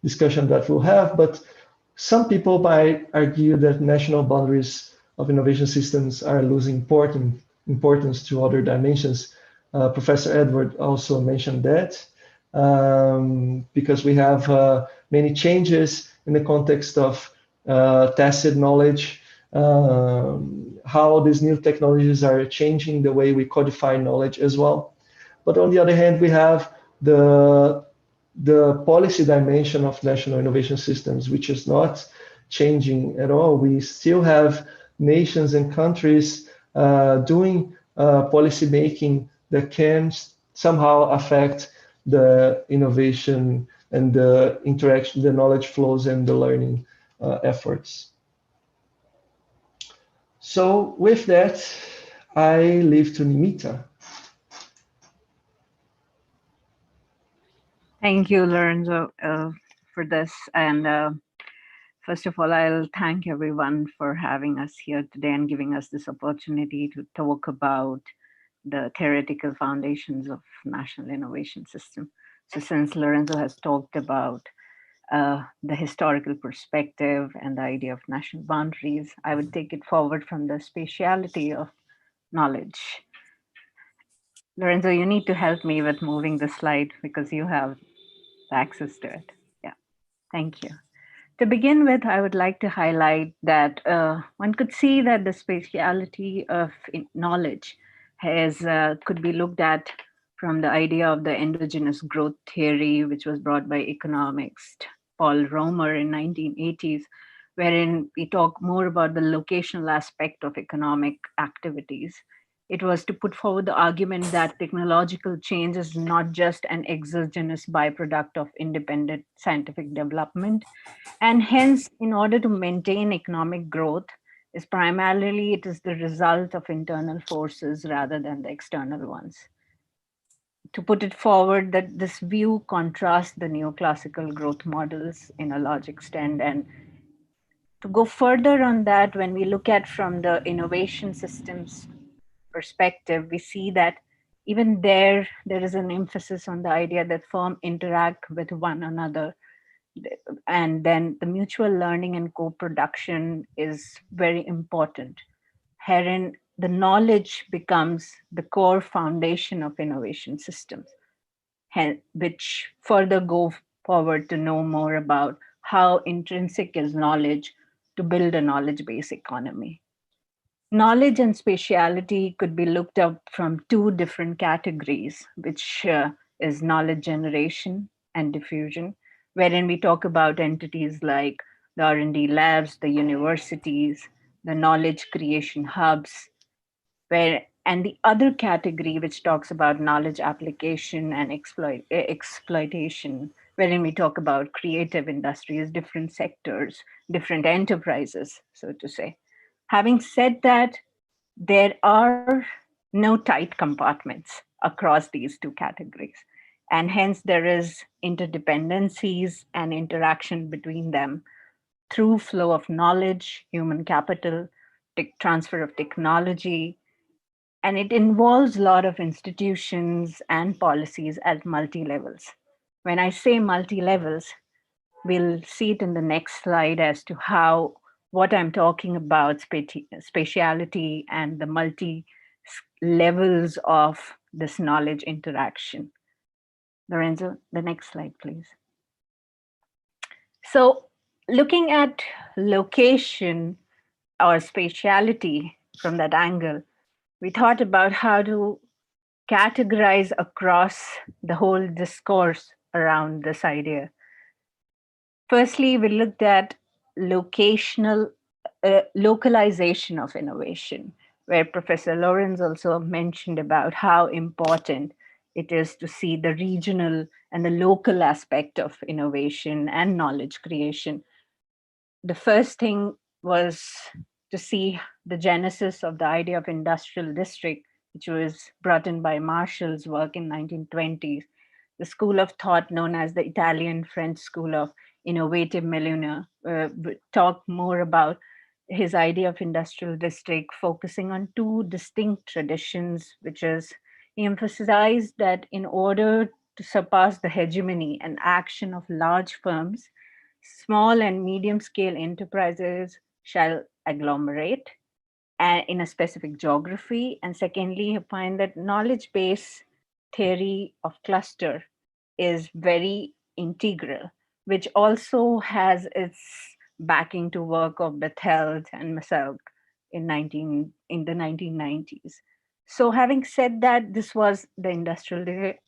discussion that we'll have, but some people might argue that national boundaries of innovation systems are losing importance to other dimensions. Professor Edward also mentioned that because we have many changes in the context of tacit knowledge, how these new technologies are changing the way we codify knowledge as well. But on the other hand, we have the policy dimension of national innovation systems, which is not changing at all. We still have nations and countries doing policy making that can somehow affect the innovation and the interaction, the knowledge flows and the learning efforts. So with that, I leave to Nimita.
Thank you, Lorenzo, for this. And first of all, I'll thank everyone for having us here today and giving us this opportunity to talk about the theoretical foundations of national innovation system. So since Lorenzo has talked about the historical perspective and the idea of national boundaries, I would take it forward from the spatiality of knowledge. Lorenzo, you need to help me with moving the slide because you have access to it. Yeah, thank you. To begin with, I would like to highlight that one could see that the spatiality of knowledge could be looked at from the idea of the endogenous growth theory, which was brought by economist Paul Romer in 1980s, wherein we talk more about the locational aspect of economic activities. It was to put forward the argument that technological change is not just an exogenous byproduct of independent scientific development. And hence, in order to maintain economic growth, it is the result of internal forces rather than the external ones. To put it forward, that this view contrasts the neoclassical growth models in a large extent. And to go further on that, when we look at from the innovation systems perspective, we see that even there is an emphasis on the idea that firms interact with one another. And then the mutual learning and co-production is very important. Herein, the knowledge becomes the core foundation of innovation systems, which further go forward to know more about how intrinsic is knowledge to build a knowledge-based economy. Knowledge and spatiality could be looked up from two different categories, which is knowledge generation and diffusion, wherein we talk about entities like the R&D labs, the universities, the knowledge creation hubs, and the other category, which talks about knowledge application and exploitation, wherein we talk about creative industries, different sectors, different enterprises, so to say. Having said that, there are no tight compartments across these two categories. And hence there is interdependencies and interaction between them through flow of knowledge, human capital, transfer of technology, and it involves a lot of institutions and policies at multi-levels. When I say multi-levels, we'll see it in the next slide as to how what I'm talking about, spatiality and the multi levels of this knowledge interaction. Lorenzo, the next slide, please. So looking at location or spatiality from that angle, we thought about how to categorize across the whole discourse around this idea. Firstly, we looked at localization of innovation, where Professor Lorenz also mentioned about how important it is to see the regional and the local aspect of innovation and knowledge creation. The first thing was to see the genesis of the idea of industrial district, which was brought in by Marshall's work in 1920s, the school of thought known as the Italian-French School of Innovative Millionaire, talked more about his idea of industrial district, focusing on two distinct traditions, which is he emphasized that in order to surpass the hegemony and action of large firms, small and medium scale enterprises shall agglomerate and in a specific geography. And secondly, I find that knowledge-based theory of cluster is very integral, which also has its backing to work of Bethel and Maselk in the 1990s. So having said that, this was the industrial day.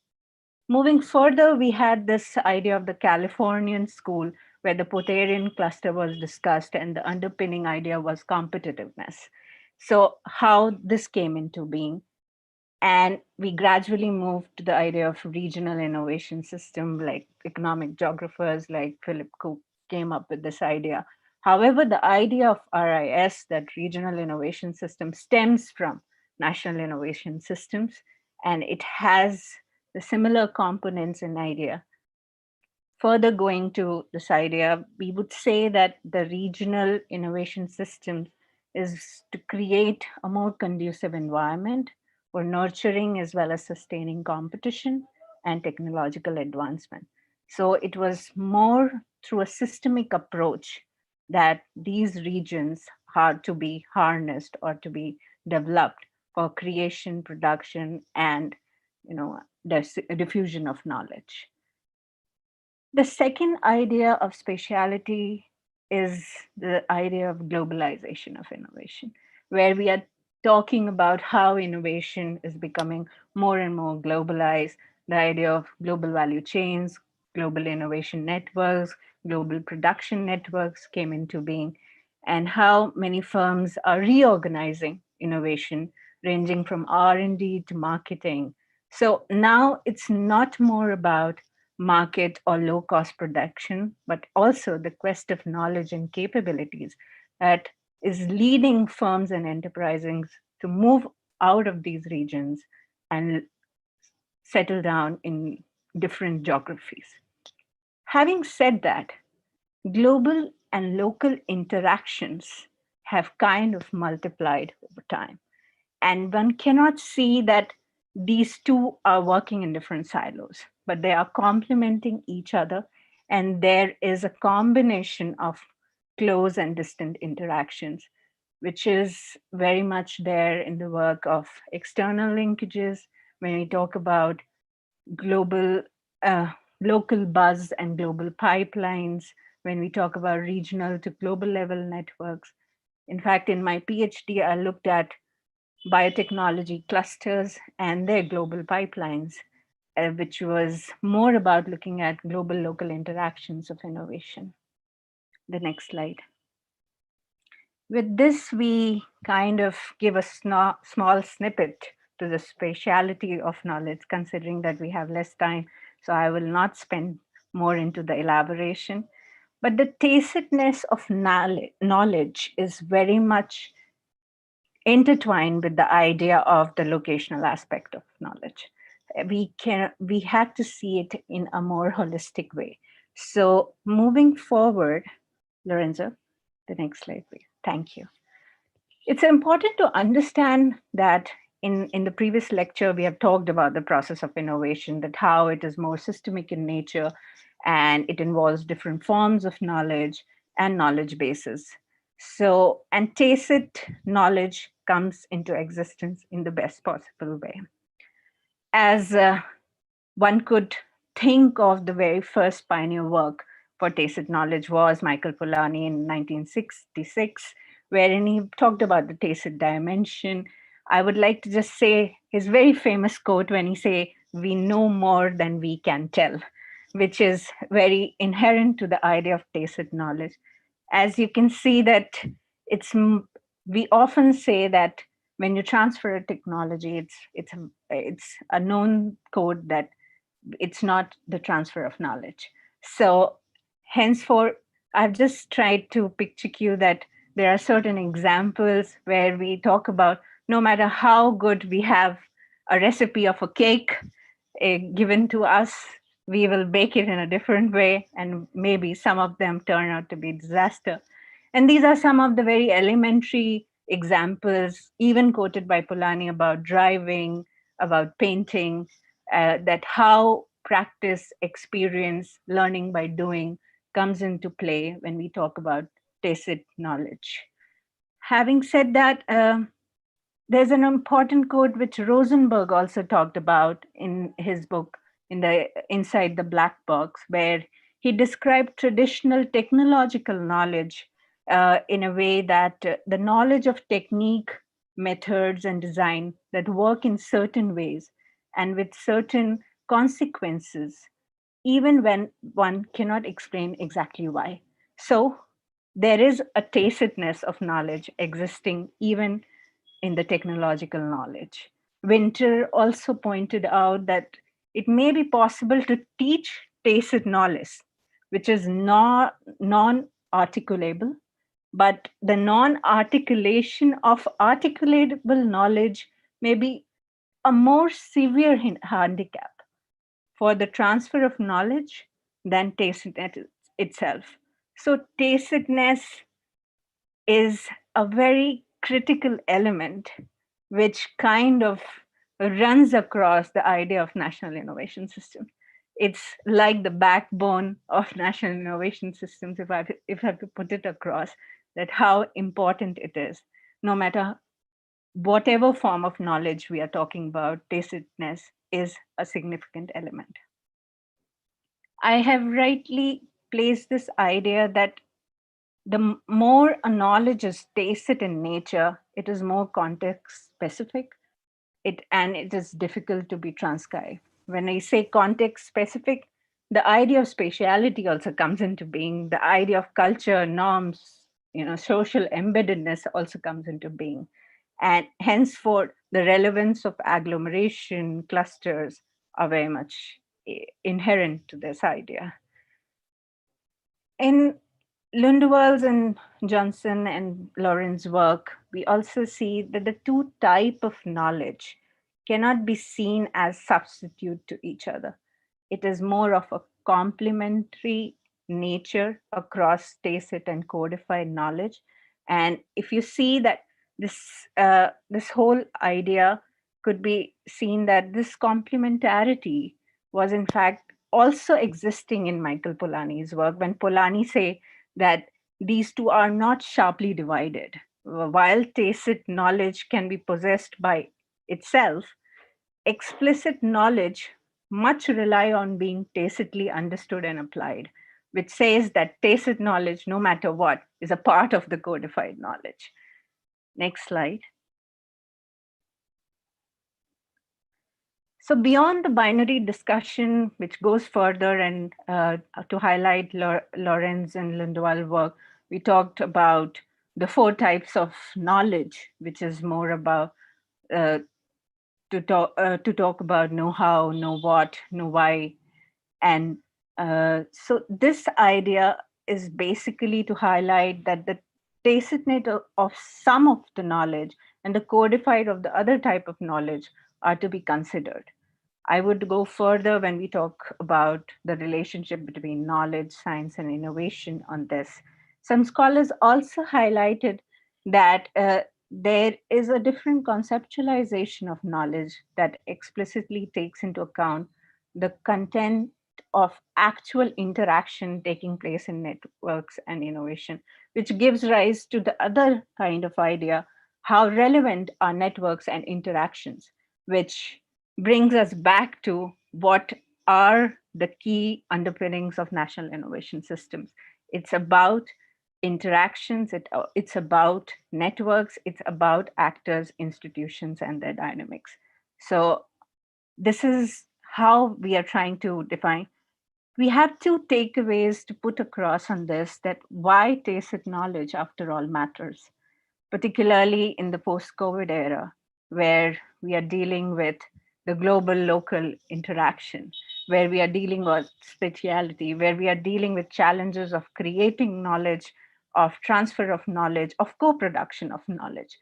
Moving further, we had this idea of the Californian school where the Potherian cluster was discussed and the underpinning idea was competitiveness. So how this came into being. And we gradually moved to the idea of regional innovation system, like economic geographers like Philip Cook came up with this idea. However, the idea of RIS, that regional innovation system, stems from national innovation systems, and it has the similar components in idea. Further going to this idea, we would say that the regional innovation system is to create a more conducive environment for nurturing as well as sustaining competition and technological advancement. So it was more through a systemic approach that these regions had to be harnessed or to be developed for creation, production, and diffusion of knowledge. The second idea of spatiality is the idea of globalization of innovation, where we are talking about how innovation is becoming more and more globalized, the idea of global value chains, global innovation networks, global production networks came into being, and how many firms are reorganizing innovation, ranging from R&D to marketing. So now it's not more about market or low-cost production, but also the quest of knowledge and capabilities that is leading firms and enterprises to move out of these regions and settle down in different geographies. Having said that, global and local interactions have kind of multiplied over time. And one cannot see that these two are working in different silos, but they are complementing each other. And there is a combination of close and distant interactions, which is very much there in the work of external linkages. When we talk about global, local buzz and global pipelines, when we talk about regional to global level networks. In fact, in my PhD, I looked at biotechnology clusters and their global pipelines, which was more about looking at global local interactions of innovation. The next slide. With this, we kind of give a small snippet to the spatiality of knowledge, considering that we have less time, so I will not spend more into the elaboration. But the tacitness of knowledge is very much intertwined with the idea of the locational aspect of knowledge. we had to see it in a more holistic way. So moving forward, Lorenzo, the next slide, please. Thank you. It's important to understand that in the previous lecture, we have talked about the process of innovation, that how it is more systemic in nature, and it involves different forms of knowledge and knowledge bases. So, and tacit knowledge comes into existence in the best possible way. As one could think of the very first pioneer work for tacit knowledge was Michael Polanyi in 1966, wherein he talked about the tacit dimension. I would like to just say his very famous quote when he say, "We know more than we can tell," which is very inherent to the idea of tacit knowledge. As you can see that we often say that when you transfer a technology, it's a known code that it's not the transfer of knowledge. So henceforth, I've just tried to picture you that there are certain examples where we talk about no matter how good we have a recipe of a cake given to us, we will bake it in a different way, and maybe some of them turn out to be disaster. And these are some of the very elementary examples, even quoted by Polanyi, about driving, about painting, that how practice, experience, learning by doing comes into play when we talk about tacit knowledge. Having said that, there's an important quote which Rosenberg also talked about in his book, Inside the Black Box, where he described traditional technological knowledge in a way that the knowledge of technique, methods, and design that work in certain ways and with certain consequences, even when one cannot explain exactly why. So there is a tacitness of knowledge existing even in the technological knowledge. Winter also pointed out that it may be possible to teach tacit knowledge, which is non-articulable, but the non-articulation of articulatable knowledge may be a more severe handicap for the transfer of knowledge than tacitness itself. So tacitness is a very critical element which kind of runs across the idea of national innovation system. It's like the backbone of national innovation systems, if I have to put it across, that how important it is, no matter whatever form of knowledge we are talking about, tacitness is a significant element. I have rightly placed this idea that the more a knowledge is tacit in nature, it is more context specific, and it is difficult to be transcribed. When I say context specific, the idea of spatiality also comes into being. The idea of culture, norms, social embeddedness also comes into being. And henceforth, the relevance of agglomeration clusters are very much inherent to this idea. In Lundewald's and Johnson and Lorenz work, we also see that the two types of knowledge cannot be seen as substitute to each other. It is more of a complementary nature across tacit and codified knowledge. And if you see that this whole idea could be seen that this complementarity was in fact also existing in Michael Polanyi's work, when Polanyi say that these two are not sharply divided. While tacit knowledge can be possessed by itself, explicit knowledge much rely on being tacitly understood and applied, which says that tacit knowledge, no matter what, is a part of the codified knowledge. Next slide. So beyond the binary discussion, which goes further and to highlight Lorenz and Lundewald work, we talked about the 4 types of knowledge, which is more about to talk about know how, know what, know why. And so this idea is basically to highlight that the tacitness of some of the knowledge and the codified of the other type of knowledge are to be considered. I would go further when we talk about the relationship between knowledge, science, and innovation on this. Some scholars also highlighted that there is a different conceptualization of knowledge that explicitly takes into account the content of actual interaction taking place in networks and innovation, which gives rise to the other kind of idea, how relevant are networks and interactions, which brings us back to what are the key underpinnings of national innovation systems. It's about interactions, it's about networks, it's about actors, institutions, and their dynamics. So this is how we are trying to define. We have two takeaways to put across on this, that why tacit knowledge after all matters, particularly in the post-COVID era, where we are dealing with the global local interaction, where we are dealing with spatiality, where we are dealing with challenges of creating knowledge, of transfer of knowledge, of co-production of knowledge,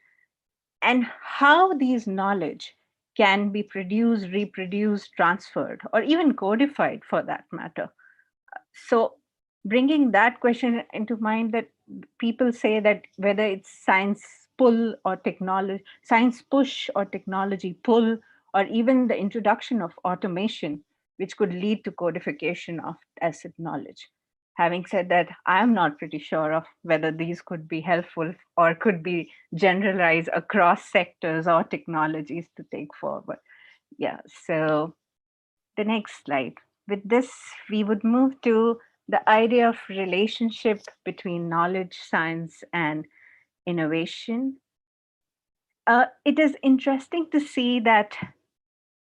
and how these knowledge can be produced, reproduced, transferred, or even codified for that matter. So bringing that question into mind, that people say that whether it's science pull or technology, science push or technology pull, or even the introduction of automation, which could lead to codification of tacit knowledge. Having said that, I'm not pretty sure of whether these could be helpful or could be generalized across sectors or technologies to take forward. Yeah, so the next slide. With this, we would move to the idea of relationship between knowledge, science, and innovation. It is interesting to see that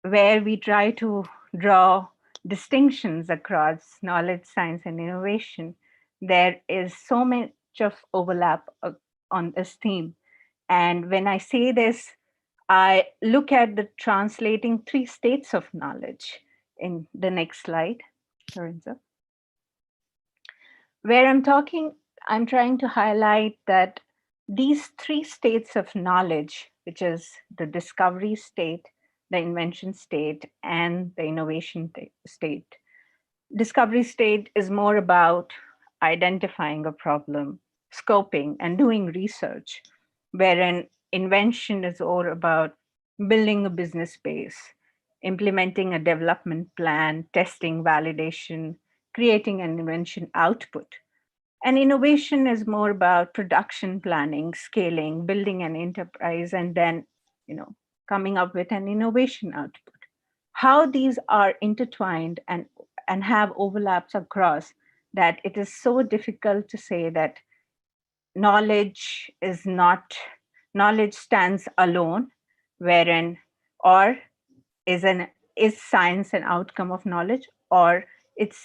where we try to draw distinctions across knowledge, science, and innovation, there is so much of overlap on this theme. And when I say this, I look at the translating three states of knowledge in the next slide, Lorenzo, where I'm trying to highlight that these three states of knowledge, which is the discovery state, the invention state, and the innovation state. Discovery state is more about identifying a problem, scoping, and doing research, wherein invention is all about building a business base, implementing a development plan, testing, validation, creating an invention output. And innovation is more about production planning, scaling, building an enterprise, and then, coming up with an innovation output. How these are intertwined and have overlaps across, that it is so difficult to say that knowledge stands alone, wherein or is science an outcome of knowledge, or is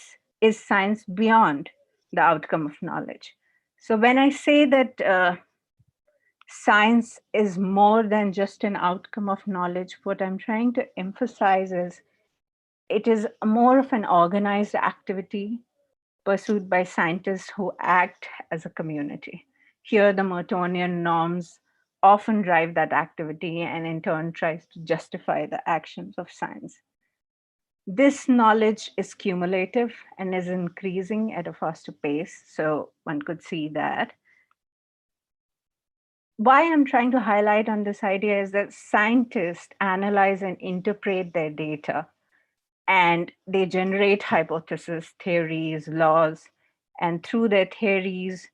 science beyond the outcome of knowledge. So when I say that science is more than just an outcome of knowledge, what I'm trying to emphasize is it is more of an organized activity pursued by scientists who act as a community. Here, the Mertonian norms often drive that activity and in turn tries to justify the actions of science. This knowledge is cumulative and is increasing at a faster pace, so one could see that. Why I'm trying to highlight on this idea is that scientists analyze and interpret their data, and they generate hypotheses, theories, laws, and through their theories,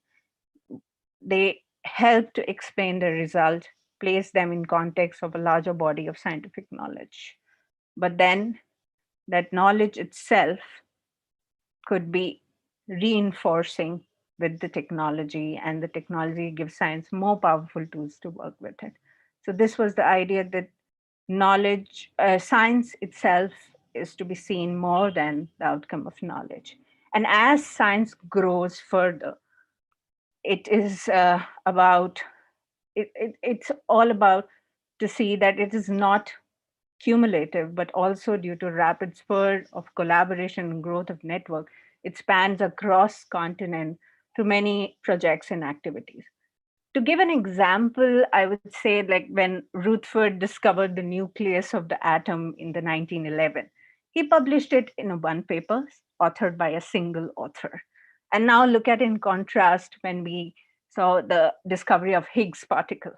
they help to explain the result, place them in context of a larger body of scientific knowledge. But then that knowledge itself could be reinforcing with the technology, and the technology gives science more powerful tools to work with it. So this was the idea that science itself is to be seen more than the outcome of knowledge. And as science grows further, it's all about to see that it is not cumulative, but also due to rapid spur of collaboration and growth of network, it spans across continent to many projects and activities. To give an example, I would say like when Rutherford discovered the nucleus of the atom in the 1911, he published it in one paper authored by a single author. And now look at in contrast when we saw the discovery of Higgs particle.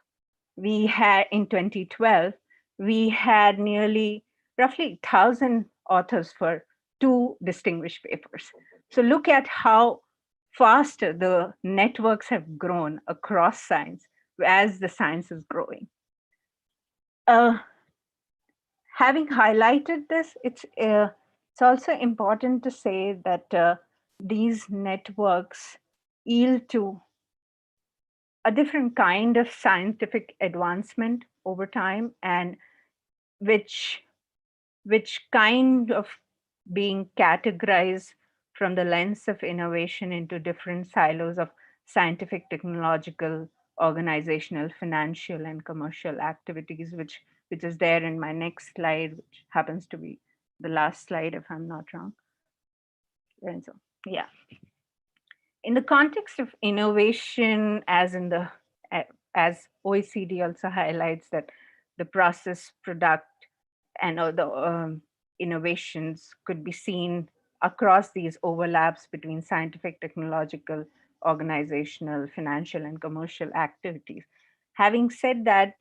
We had in 2012, we had nearly roughly 1,000 authors for 2 distinguished papers. So look at how fast the networks have grown across science as the science is growing. Having highlighted this, it's also important to say that these networks yield to a different kind of scientific advancement over time, and which kind of being categorized from the lens of innovation into different silos of scientific, technological, organizational, financial, and commercial activities, which is there in my next slide, which happens to be the last slide, if I'm not wrong. And so, yeah. In the context of innovation, as OECD also highlights that the process, product, and the innovations could be seen across these overlaps between scientific, technological, organizational, financial, and commercial activities. Having said that,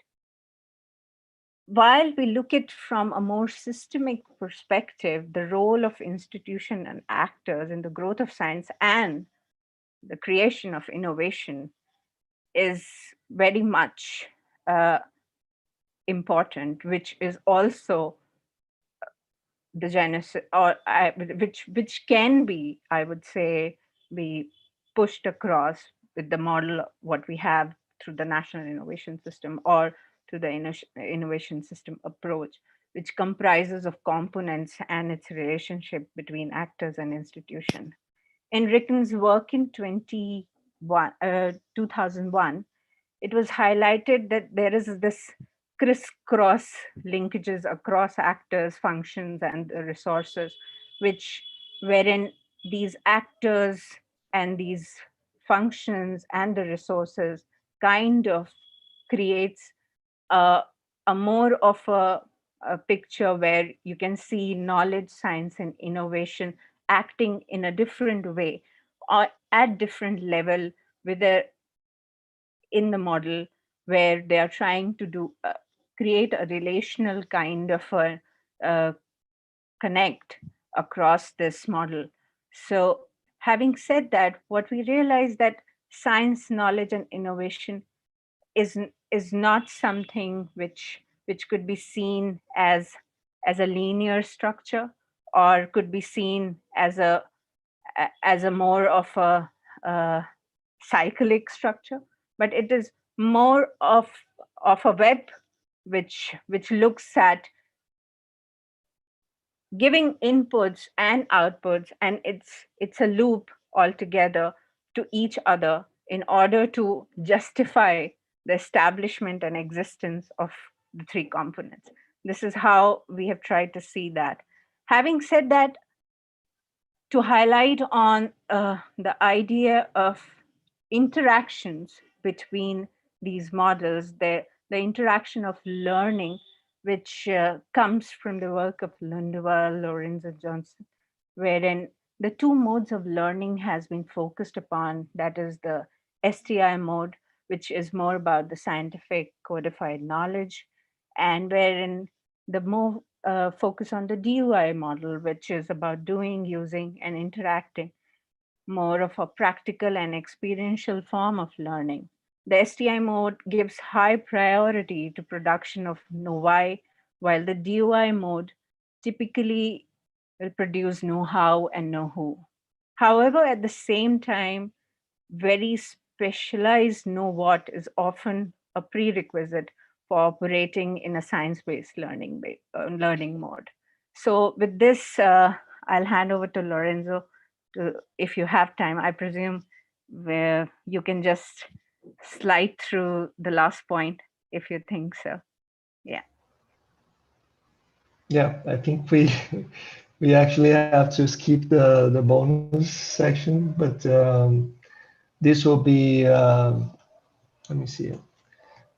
while we look at from a more systemic perspective, the role of institution and actors in the growth of science and the creation of innovation is very much important, which is also the genesis, or which can be, I would say, be pushed across with the model what we have through the National Innovation System or through the innovation system approach, which comprises of components and its relationship between actors and institution. In Ricken's work in 2001, it was highlighted that there is this crisscross linkages across actors, functions, and the resources, wherein these actors and these functions and the resources kind of creates a more of a picture where you can see knowledge, science, and innovation acting in a different way or at different level in the model, where they are trying to do create a relational kind of a connect across this model. So having said that, what we realize that science, knowledge, and innovation is not something which could be seen as a linear structure, or could be seen as a more of a cyclic structure, but it is more of a web which looks at giving inputs and outputs, and it's a loop altogether to each other in order to justify the establishment and existence of the 3 components. This is how we have tried to see that. Having said that, to highlight on the idea of interactions between these models, the interaction of learning, which comes from the work of Lundewall, Lorenz, and Johnson, wherein the 2 modes of learning has been focused upon. That is the STI mode, which is more about the scientific codified knowledge, and wherein the more focus on the DUI model, which is about doing, using, and interacting, more of a practical and experiential form of learning. The STI mode gives high priority to production of know-why, while the DUI mode typically will produce know-how and know-who. However, at the same time, very specialized know-what is often a prerequisite for operating in a science-based learning mode. So with this, I'll hand over to Lorenzo. If you have time, I presume, where you can just slide through the last point if you think so. Yeah.
Yeah, I think we actually have to skip the bonus section, but this will be let me see it.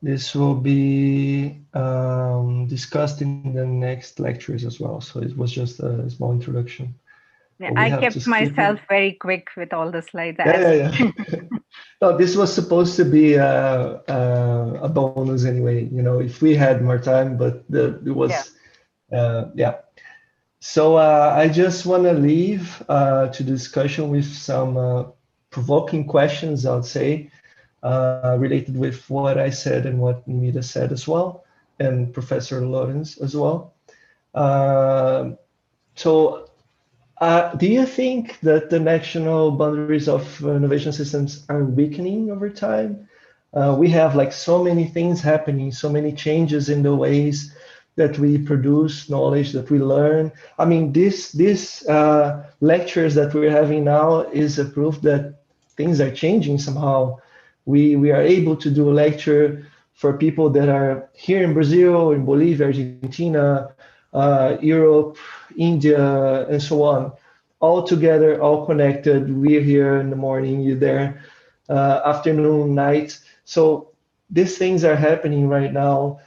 This will be discussed in the next lectures as well. So it was just a small introduction.
Yeah, I kept myself very quick with all the slides.
Yeah. No, this was supposed to be a bonus anyway, you know, if we had more time, but it was, yeah. So I just want to leave to discussion with some provoking questions, I would say, related with what I said and what Nimita said as well, and Professor Lorenz as well. So do you think that the national boundaries of innovation systems are weakening over time? We have like so many things happening, so many changes in the ways that we produce knowledge, that we learn. I mean, this lectures that we're having now is a proof that things are changing somehow. We are able to do a lecture for people that are here in Brazil, in Bolivia, Argentina, Europe, India, and so on, all together, all connected. We're here in the morning, you're there, afternoon, night. So these things are happening right now.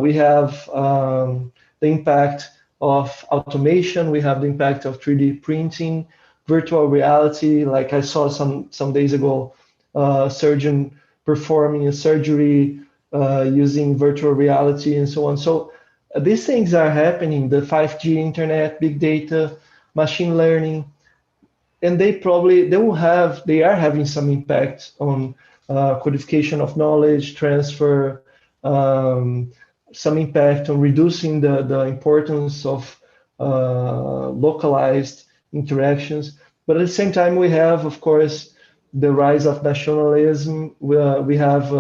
We have the impact of automation. We have the impact of 3D printing, virtual reality. Like I saw some days ago, a surgeon performing a surgery using virtual reality and so on. So these things are happening, the 5G internet, big data, machine learning, and they are having some impact on codification of knowledge, transfer, some impact on reducing the importance of localized interactions. But at the same time, we have, of course, the rise of nationalism. We have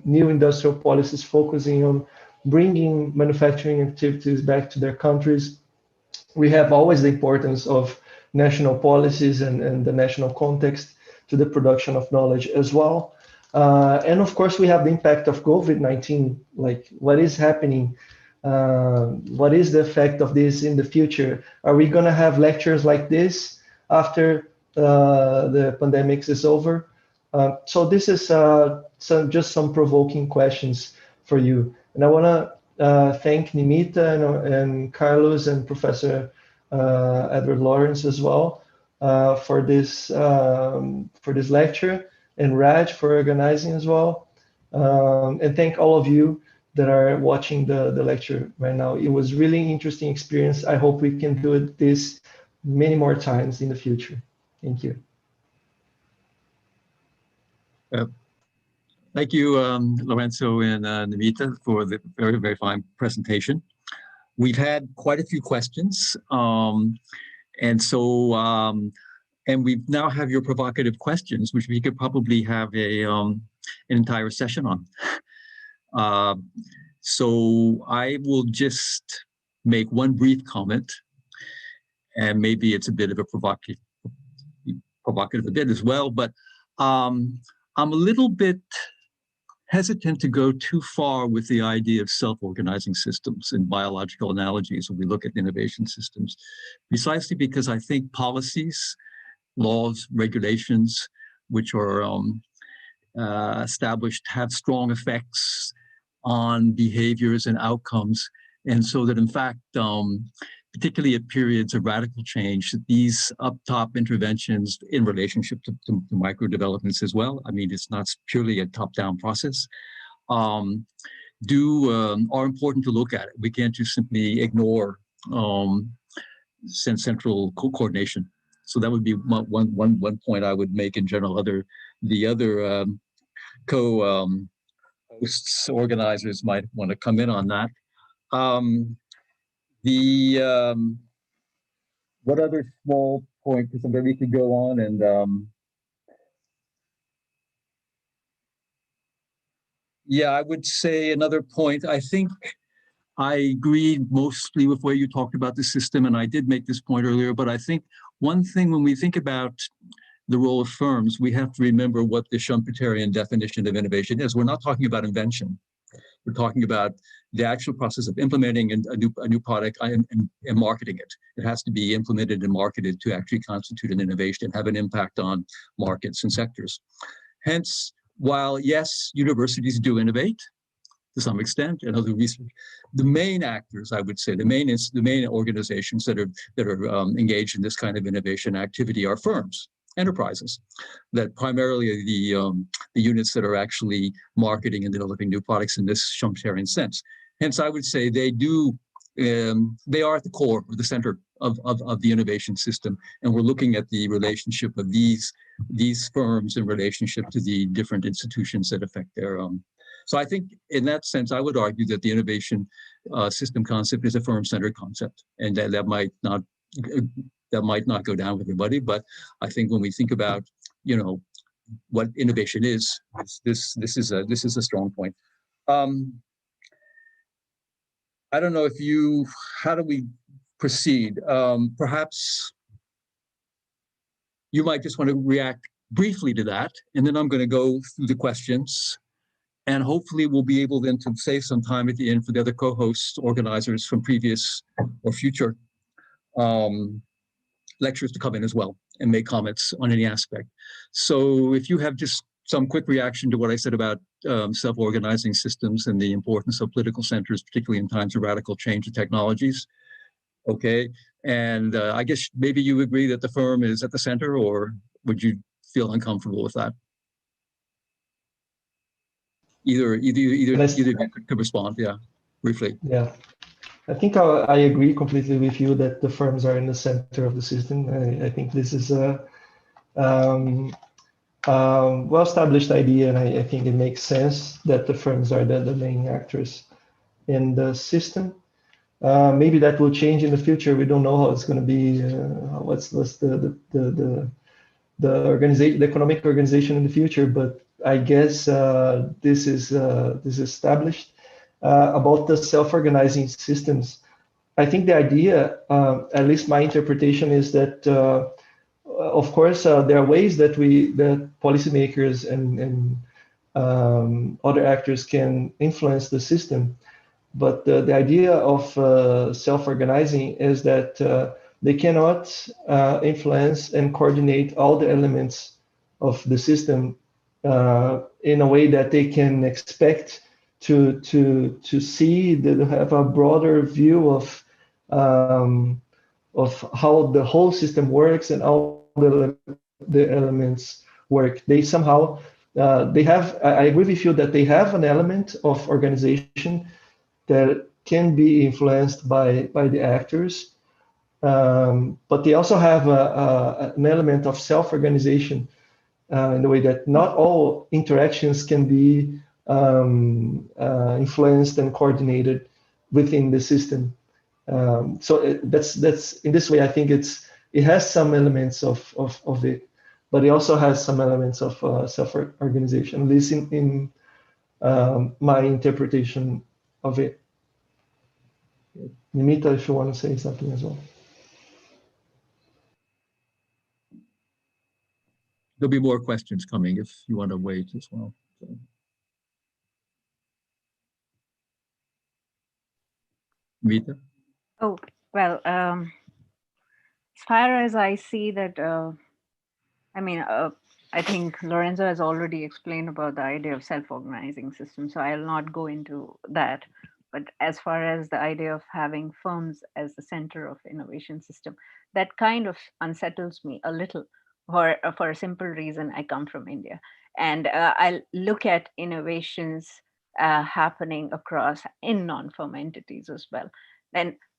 new industrial policies focusing on bringing manufacturing activities back to their countries. We have always the importance of national policies and the national context to the production of knowledge as well. And of course, we have the impact of COVID-19, like what is happening? What is the effect of this in the future? Are we going to have lectures like this after the pandemic is over? So this is just some provoking questions for you. And I want to thank Nimita and Carlos and Professor Edward Lorenz as well for this lecture, and Raj for organizing as well. And thank all of you that are watching the lecture right now. It was really interesting experience. I hope we can do this many more times in the future. Thank you.
Thank you, Lourenço and Nimita, for the very, very fine presentation. We've had quite a few questions, and we now have your provocative questions, which we could probably have an entire session on. So I will just make one brief comment, and maybe it's a bit of a provocative a bit as well, but I'm a little bit hesitant to go too far with the idea of self-organizing systems and biological analogies when we look at innovation systems, precisely because I think policies, laws, regulations, which are established, have strong effects on behaviors and outcomes. And so that in fact, particularly at periods of radical change, these up-top interventions in relationship to micro developments as well, I mean, it's not purely a top-down process, are important to look at. We can't just simply ignore central coordination. So that would be one point I would make in general. The other co-hosts, organizers might want to come in on that. What other small point, because maybe we could go on and yeah, I would say another point. I think I agree mostly with where you talked about the system, and I did make this point earlier, but I think one thing when we think about the role of firms, we have to remember what the Schumpeterian definition of innovation is. We're not talking about invention. We're talking about the actual process of implementing a new product and marketing it. It has to be implemented and marketed to actually constitute an innovation and have an impact on markets and sectors. Hence, while yes, universities do innovate to some extent, and other research, the main actors, I would say, the main organizations that are engaged in this kind of innovation activity are firms, enterprises, that primarily are the units that are actually marketing and developing new products in this Schumpeterian sense. Hence, I would say they are at the core or the center of the innovation system, and we're looking at the relationship of these firms in relationship to the different institutions that affect their So I think in that sense, I would argue that the innovation system concept is a firm-centered concept, and that might not go down with everybody, but I think when we think about, what innovation is, this is a strong point. I don't know how do we proceed? Perhaps you might just want to react briefly to that, and then I'm going to go through the questions, and hopefully we'll be able then to save some time at the end for the other co-hosts, organizers from previous or future lectures to come in as well and make comments on any aspect. So if you have just some quick reaction to what I said about self-organizing systems and the importance of political centers, particularly in times of radical change of technologies. Okay, and I guess maybe you agree that the firm is at the center, or would you feel uncomfortable with that? Either of you could respond, yeah, briefly.
Yeah, I think I agree completely with you that the firms are in the center of the system. I think this is a well-established idea, and I think it makes sense that the firms are the main actors in the system. Maybe that will change in the future. We don't know how it's going to be. What's the organization, the economic organization in the future? But I guess this is established. About the self-organizing systems, I think the idea, at least my interpretation, is that of course there are ways that policymakers and other actors can influence the system. But the idea of self-organizing is that they cannot influence and coordinate all the elements of the system in a way that they can expect to see, that have a broader view of how the whole system works and all the elements work. They somehow they have. I agree with you that they have an element of organization that can be influenced by the actors, but they also have an element of self-organization in the way that not all interactions can be influenced and coordinated within the system. So that's in this way, I think it has some elements of it, but it also has some elements of self-organization, at least in my interpretation of it. Nimita, if you want to say something as well.
There'll be more questions coming if you want to wait as well. So. Nimita?
Oh, well, as far as I see that, I think Lorenzo has already explained about the idea of self-organizing systems, so I'll not go into that. But as far as the idea of having firms as the center of innovation system, that kind of unsettles me a little for a simple reason. I come from India, and I look at innovations happening across in non-firm entities as well.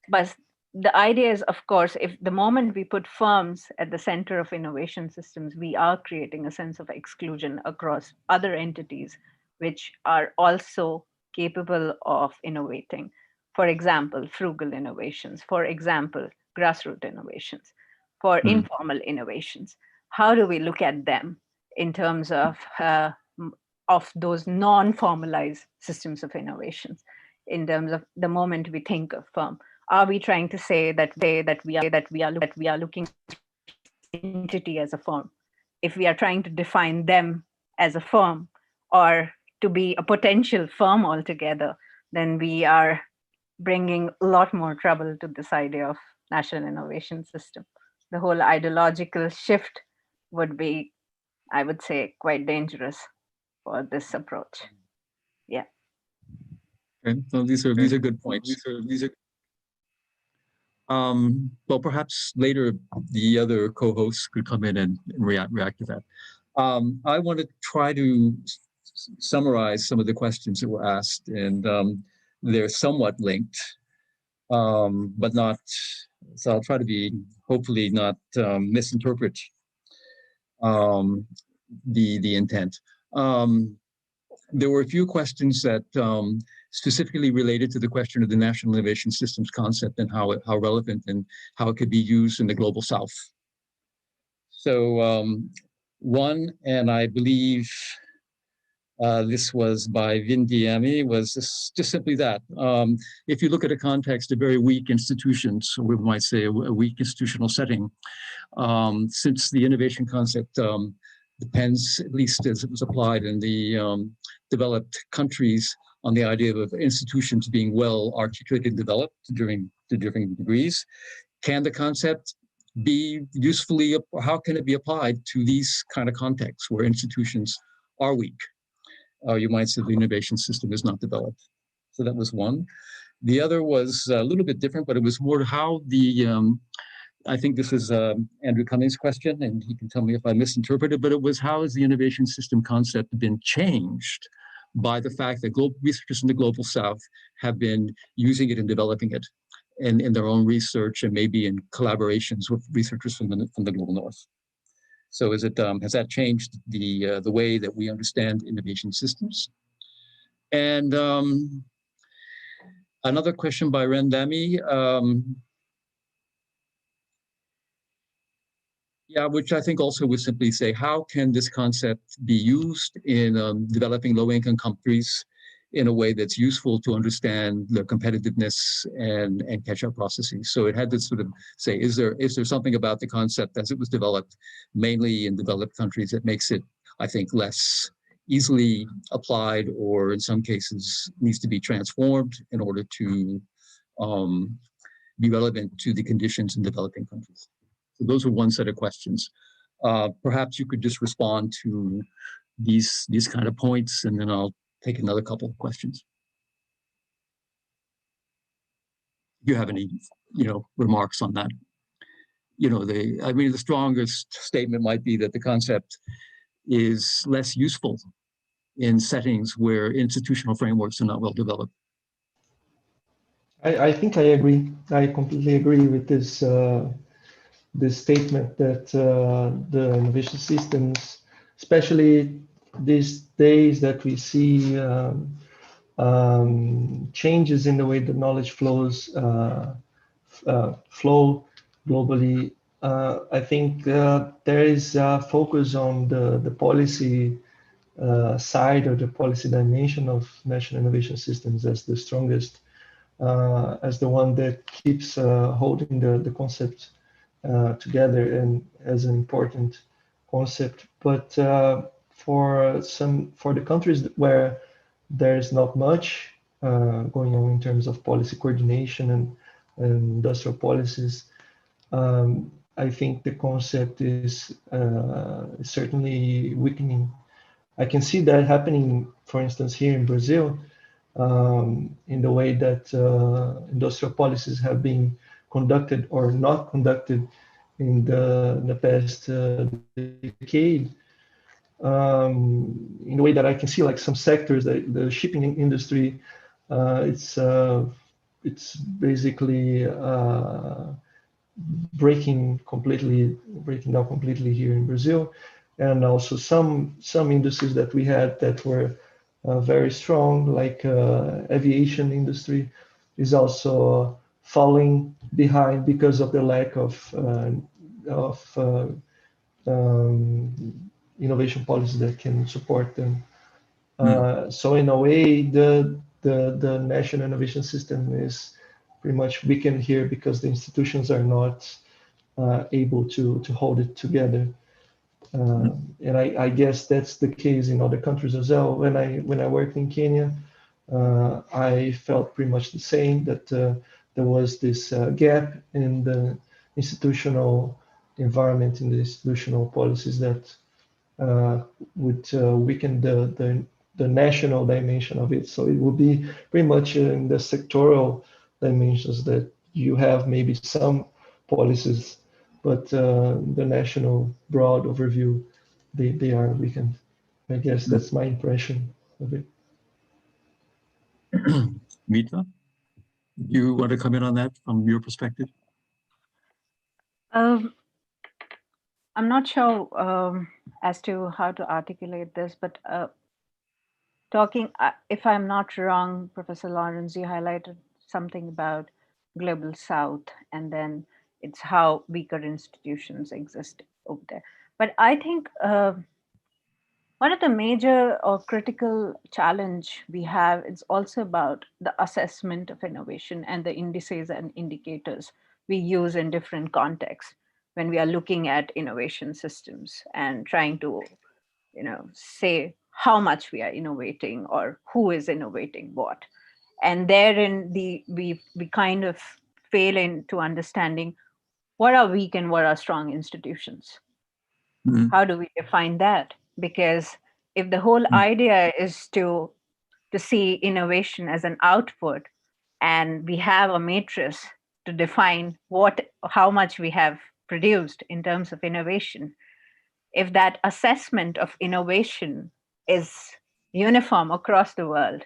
But the idea is, of course, if the moment we put firms at the center of innovation systems, we are creating a sense of exclusion across other entities, which are also capable of innovating. For example, frugal innovations, for example, grassroots innovations, for informal innovations. How do we look at them in terms of those non-formalized systems of innovations, in terms of the moment we think of firm? Are we trying to say that we are looking at entity as a firm? If we are trying to define them as a firm or to be a potential firm altogether, then we are bringing a lot more trouble to this idea of national innovation system. The whole ideological shift would be, I would say, quite dangerous for this approach. Yeah.
Okay. So these are good points. Well, perhaps later the other co-hosts could come in and react to that. I want to try to summarize some of the questions that were asked, and they're somewhat linked, but not. So I'll try to be hopefully not misinterpret the intent. There were a few questions that specifically related to the question of the national innovation systems concept and how relevant and how it could be used in the global south. So one, and I believe this was by Vindiami, was just simply that. If you look at a context of very weak institutions, or we might say a weak institutional setting, since the innovation concept depends, at least as it was applied in the developed countries, on the idea of institutions being well articulated and developed during the different degrees. Can the concept be usefully, or how can it be applied to these kind of contexts where institutions are weak? You might say the innovation system is not developed. So that was one. The other was a little bit different, but it was more how the, I think this is Andrew Cummings' question, and he can tell me if I misinterpreted, but it was how has the innovation system concept been changed by the fact that global researchers in the global south have been using it and developing it in their own research and maybe in collaborations with researchers from the global north. So is it, has that changed the way that we understand innovation systems? And another question by Rendami, yeah, which I think also would simply say, how can this concept be used in developing low-income countries in a way that's useful to understand their competitiveness and catch-up processes? So it had to sort of say, is there something about the concept as it was developed, mainly in developed countries, that makes it, I think, less easily applied, or in some cases needs to be transformed in order to be relevant to the conditions in developing countries? So those are one set of questions. Perhaps you could just respond to these kind of points, and then I'll take another couple of questions. Do you have any, remarks on that? I mean, the strongest statement might be that the concept is less useful in settings where institutional frameworks are not well developed.
I think I agree. I completely agree with this this statement that the innovation systems, especially these days that we see changes in the way the knowledge flows flow globally. I think there is a focus on the policy side, or the policy dimension of national innovation systems as the strongest, as the one that keeps holding the concept together and as an important concept. But for the countries where there's not much going on in terms of policy coordination and industrial policies, I think the concept is certainly weakening. I can see that happening, for instance, here in Brazil, in the way that industrial policies have been conducted or not conducted in the past decade. In a way that I can see, like some sectors, the shipping industry, it's basically breaking down completely here in Brazil, and also some industries that we had that were very strong, like aviation industry, is also falling behind because of the lack of innovation policies that can support them. So in a way, the national innovation system is pretty much weakened here because the institutions are not able to hold it together. And I guess that's the case in other countries as well. When I worked in Kenya, I felt pretty much the same, that there was this gap in the institutional environment, in the institutional policies that would weaken the national dimension of it. So it will be pretty much in the sectoral dimensions that you have maybe some policies, but the national broad overview, they are weakened. I guess that's my impression of it.
Mita, you want to comment on that from your perspective?
I'm not sure as to how to articulate this, but if I'm not wrong, Professor Lorenz, you highlighted something about Global South, and then it's how weaker institutions exist over there. But I think one of the major or critical challenge we have is also about the assessment of innovation and the indices and indicators we use in different contexts when we are looking at innovation systems and trying to, say how much we are innovating or who is innovating what. And therein we kind of fail into understanding what are weak and what are strong institutions.
Mm-hmm.
How do we define that? Because if the whole idea is to see innovation as an output, and we have a matrix to define how much we have produced in terms of innovation, if that assessment of innovation is uniform across the world,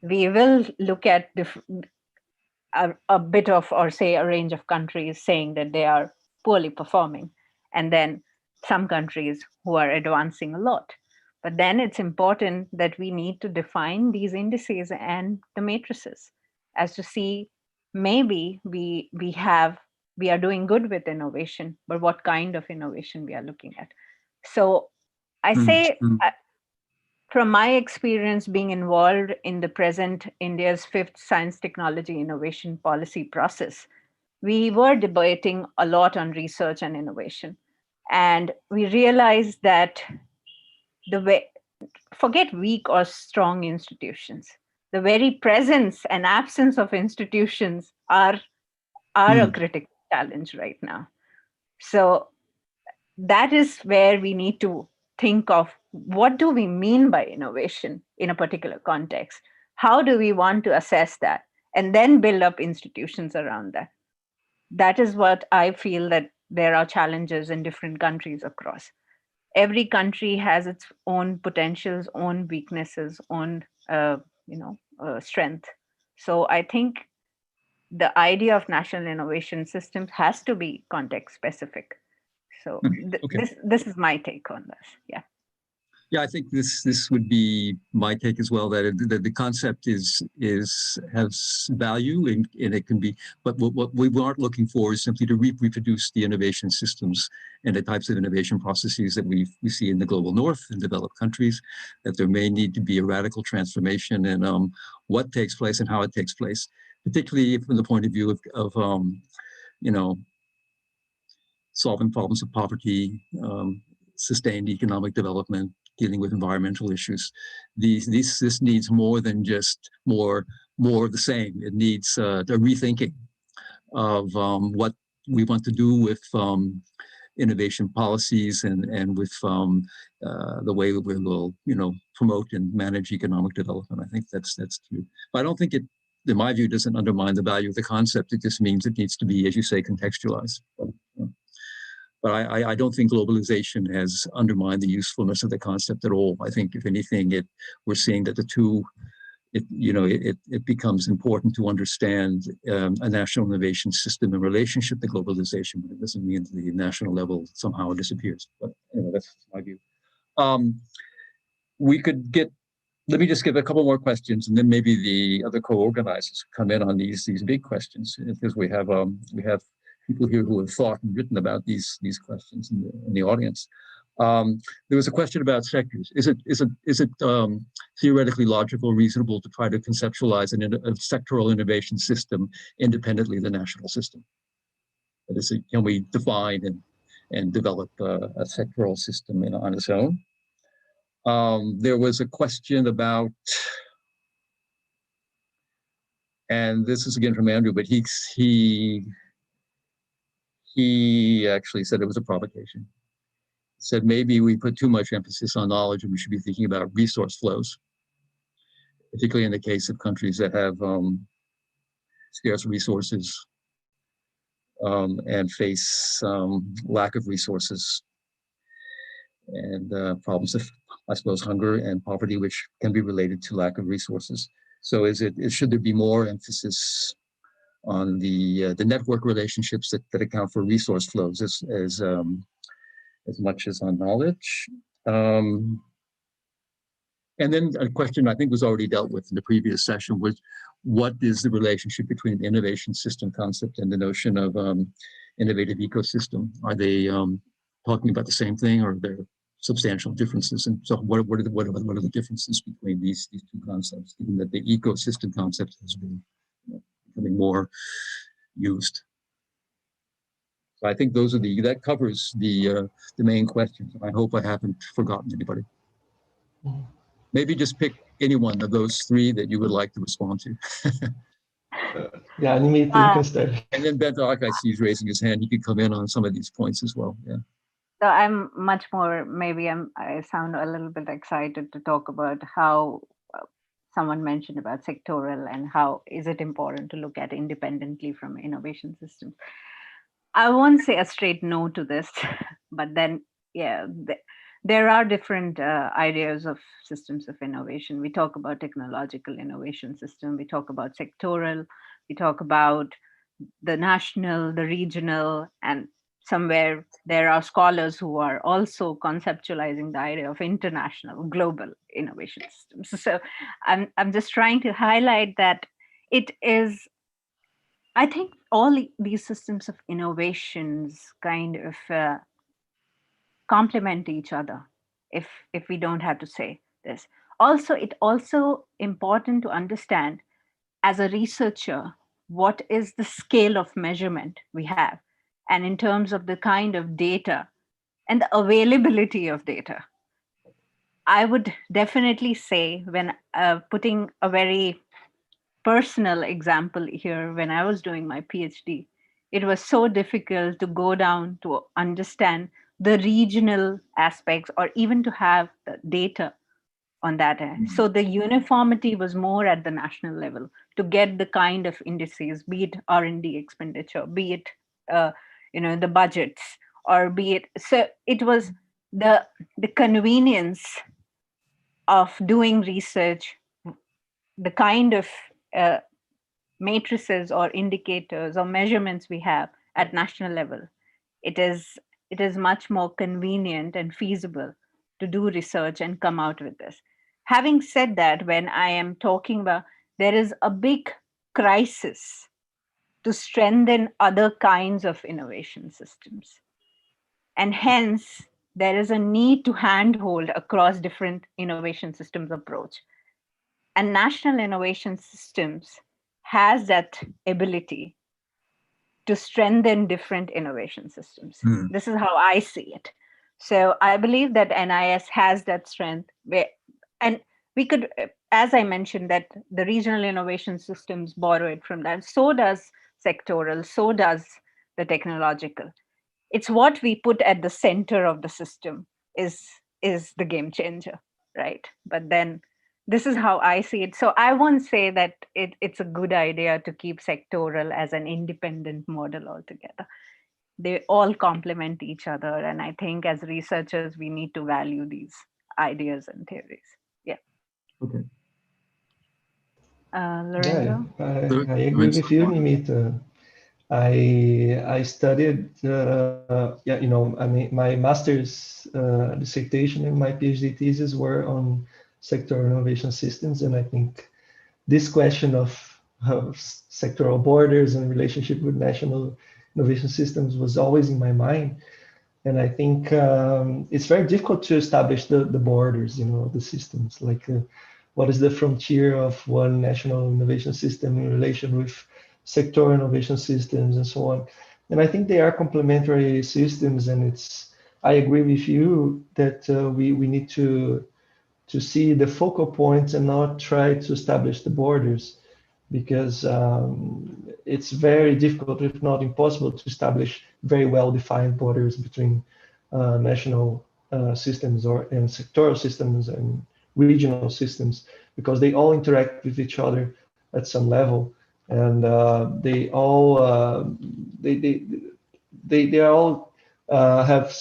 we will look at a bit of, or say a range of countries saying that they are poorly performing, and then some countries who are advancing a lot. But then it's important that we need to define these indices and the matrices as to see maybe we are doing good with innovation, but what kind of innovation we are looking at. So I say, from my experience being involved in the present India's 5th Science Technology Innovation Policy process, we were debating a lot on research and innovation. And we realized that forget weak or strong institutions, the very presence and absence of institutions are a critical challenge right now. So that is where we need to think of, what do we mean by innovation in a particular context? How do we want to assess that? And then build up institutions around that. That is what I feel that there are challenges in different countries across. Every country has its own potentials, own weaknesses, own strength. So I think the idea of national innovation systems has to be context specific. So this is my take on this. Yeah.
Yeah, I think this would be my take as well. That the concept has value and it can be, but what we aren't looking for is simply to reproduce the innovation systems and the types of innovation processes that we see in the global north and developed countries. That there may need to be a radical transformation in what takes place and how it takes place, particularly from the point of view of solving problems of poverty, sustained economic development, dealing with environmental issues. This needs more than just more of the same. It needs a rethinking of what we want to do with innovation policies and with the way that we will, promote and manage economic development. I think that's true. But I don't think it, in my view, doesn't undermine the value of the concept. It just means it needs to be, as you say, contextualized. But I don't think globalization has undermined the usefulness of the concept at all. I think, if anything, we're seeing that the two, it becomes important to understand a national innovation system in relationship to globalization, but it doesn't mean the national level somehow disappears. But anyway, that's my view. Let me just give a couple more questions, and then maybe the other co-organizers come in on these big questions, because we have people here who have thought and written about these questions in the audience. There was a question about sectors. Is it theoretically logical, reasonable to try to conceptualize a sectoral innovation system independently of the national system? That is, can we define and develop a sectoral system on its own? There was a question about, and this is again from Andrew, but he actually said it was a provocation. said maybe we put too much emphasis on knowledge and we should be thinking about resource flows, particularly in the case of countries that have scarce resources and face lack of resources and problems of, I suppose, hunger and poverty, which can be related to lack of resources. So should there be more emphasis on the network relationships that account for resource flows as much as on knowledge? And then a question I think was already dealt with in the previous session was, what is the relationship between the innovation system concept and the notion of innovative ecosystem? Are they talking about the same thing, or are there substantial differences? And so what are the differences between these two concepts, given that the ecosystem concept has been becoming more used? So I think that covers the main questions. I hope I haven't forgotten anybody. Maybe just pick any one of those three that you would like to respond to.
Yeah, Nimita, you can start.
And then Bentak, I see he's raising his hand. He could come in on some of these points as well. Yeah.
So I'm much more, I sound a little bit excited to talk about how someone mentioned about sectoral and how is it important to look at independently from innovation systems. I won't say a straight no to this, but then, yeah, there are different ideas of systems of innovation. We talk about technological innovation system, we talk about sectoral, we talk about the national, the regional, and somewhere there are scholars who are also conceptualizing the idea of international, global innovation systems. So I'm just trying to highlight that it is, I think all these systems of innovations kind of complement each other, if we don't have to say this. Also, it's also important to understand as a researcher, what is the scale of measurement we have? And in terms of the kind of data and the availability of data. I would definitely say, when putting a very personal example here, when I was doing my PhD, it was so difficult to go down to understand the regional aspects or even to have the data on that end. So the uniformity was more at the national level to get the kind of indices, be it R&D expenditure, be it the budgets, or be it, so it was the convenience of doing research, the kind of matrices or indicators or measurements we have at national level. It is much more convenient and feasible to do research and come out with this. Having said that, when I am talking about, there is a big crisis to strengthen other kinds of innovation systems. And hence, there is a need to handhold across different innovation systems approach. And national innovation systems has that ability to strengthen different innovation systems. This is how I see it. So I believe that NIS has that strength, and we could, as I mentioned, that the regional innovation systems borrow it from that. So does sectoral, so does the technological. It's what we put at the center of the system is the game changer, right? But then this is how I see it. So I won't say that it's a good idea to keep sectoral as an independent model altogether. They all complement each other. And I think as researchers, we need to value these ideas and theories. Yeah.
Okay.
Lorenzo?
Yeah, I agree with you, Nimita. I studied, my master's dissertation and my PhD thesis were on sectoral innovation systems. And I think this question of sectoral borders and relationship with national innovation systems was always in my mind. And I think it's very difficult to establish the borders, the systems, like what is the frontier of one national innovation system in relation with sectoral innovation systems and so on. And I think they are complementary systems, and I agree with you that we need to see the focal points and not try to establish the borders, because it's very difficult, if not impossible, to establish very well-defined borders between national systems and sectoral systems and regional systems, because they all interact with each other at some level, and they all they all have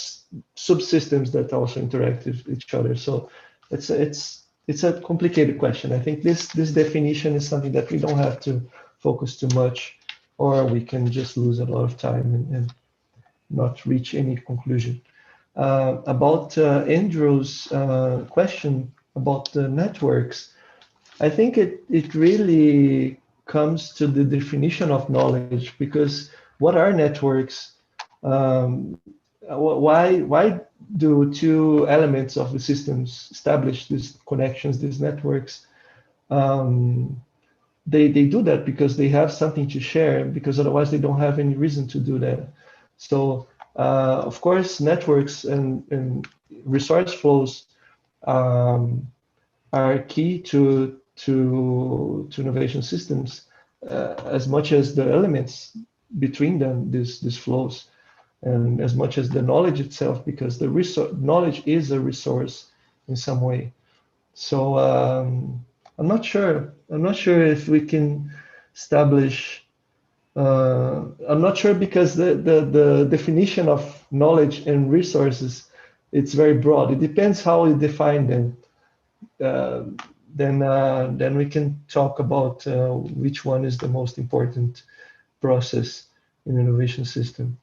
subsystems that also interact with each other. So it's a complicated question. I think this definition is something that we don't have to focus too much, or we can just lose a lot of time and not reach any conclusion. About Andrew's question about the networks, I think it really comes to the definition of knowledge, because what are networks? Why do two elements of the systems establish these connections, these networks? They do that because they have something to share, because otherwise they don't have any reason to do that. So of course, networks and resource flows are key to innovation systems, as much as the elements between them, these flows, and as much as the knowledge itself, because the knowledge is a resource in some way. So I'm not sure if we can establish. I'm not sure, because the definition of knowledge and resources, it's very broad. It depends how you define them. Then we can talk about which one is the most important process in an innovation system.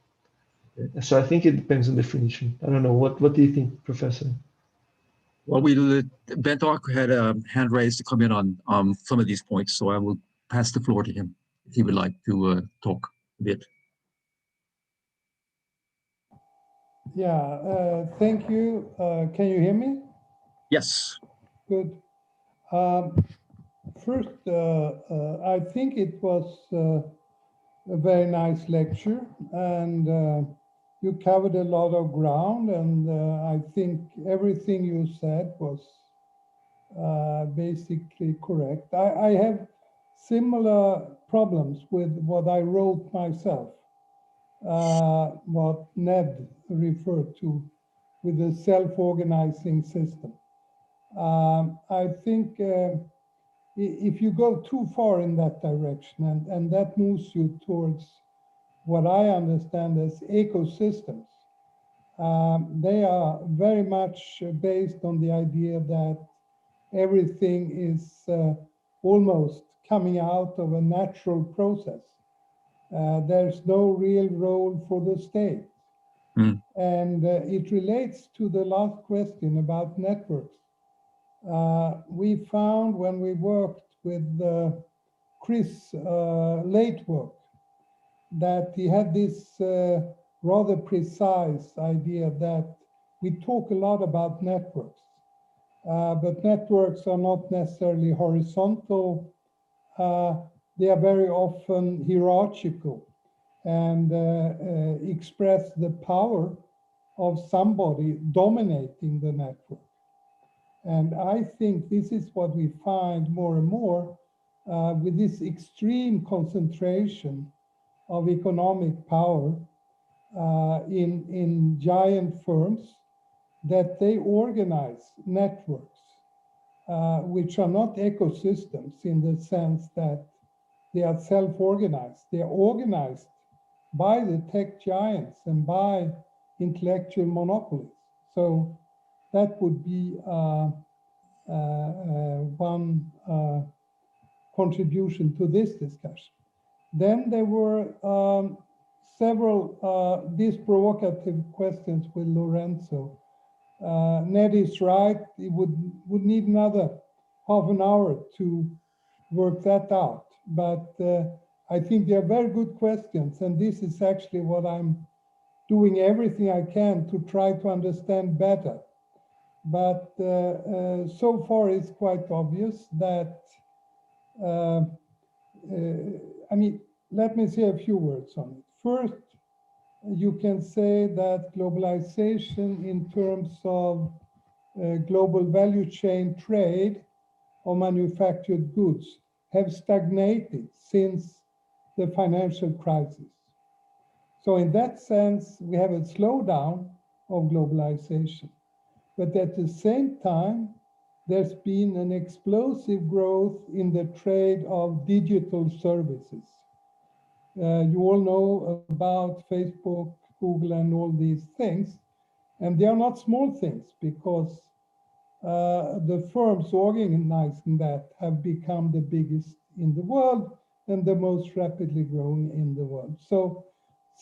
So I think it depends on definition. I don't know. What do you think, Professor?
Well, Bentok had a hand raised to come in on some of these points, so I will pass the floor to him if he would like to talk a bit.
Yeah, thank you. Can you hear me?
Yes.
Good. First, I think it was a very nice lecture, and you covered a lot of ground, and I think everything you said was basically correct. I have similar problems with what I wrote myself, what Ned referred to with the self-organizing system. I think if you go too far in that direction, and that moves you towards what I understand as ecosystems, they are very much based on the idea that everything is almost coming out of a natural process. There's no real role for the state.
Mm.
And it relates to the last question about networks. We found when we worked with Chris late work that he had this rather precise idea that we talk a lot about networks, but networks are not necessarily horizontal. They are very often hierarchical and express the power of somebody dominating the network. And I think this is what we find more and more with this extreme concentration of economic power in giant firms, that they organize networks which are not ecosystems in the sense that they are self-organized. They are organized by the tech giants and by intellectual monopolies. So that would be one contribution to this discussion. Then there were several these provocative questions with Lourenço. Ned is right, it would need another half an hour to work that out. But I think they are very good questions, and this is actually what I'm doing everything I can to try to understand better. But so far it's quite obvious that, I mean, let me say a few words on it. First, you can say that globalization in terms of global value chain trade of manufactured goods have stagnated since the financial crisis. So in that sense, we have a slowdown of globalization. But at the same time, there's been an explosive growth in the trade of digital services. You all know about Facebook, Google, and all these things. And they are not small things, because the firms organizing that have become the biggest in the world and the most rapidly growing in the world. So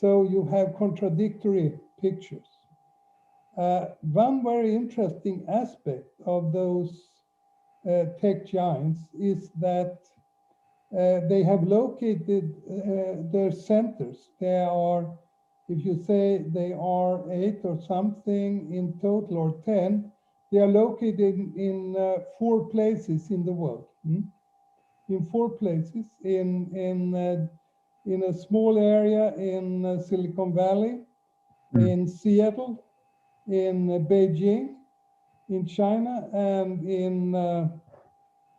you have contradictory pictures. One very interesting aspect of those tech giants is that they have located their centers. They are, if you say they are 8 or something in total, or 10, they are located in 4 places in the world. In 4 places, in a small area in Silicon Valley, in Seattle, in Beijing, in China, and in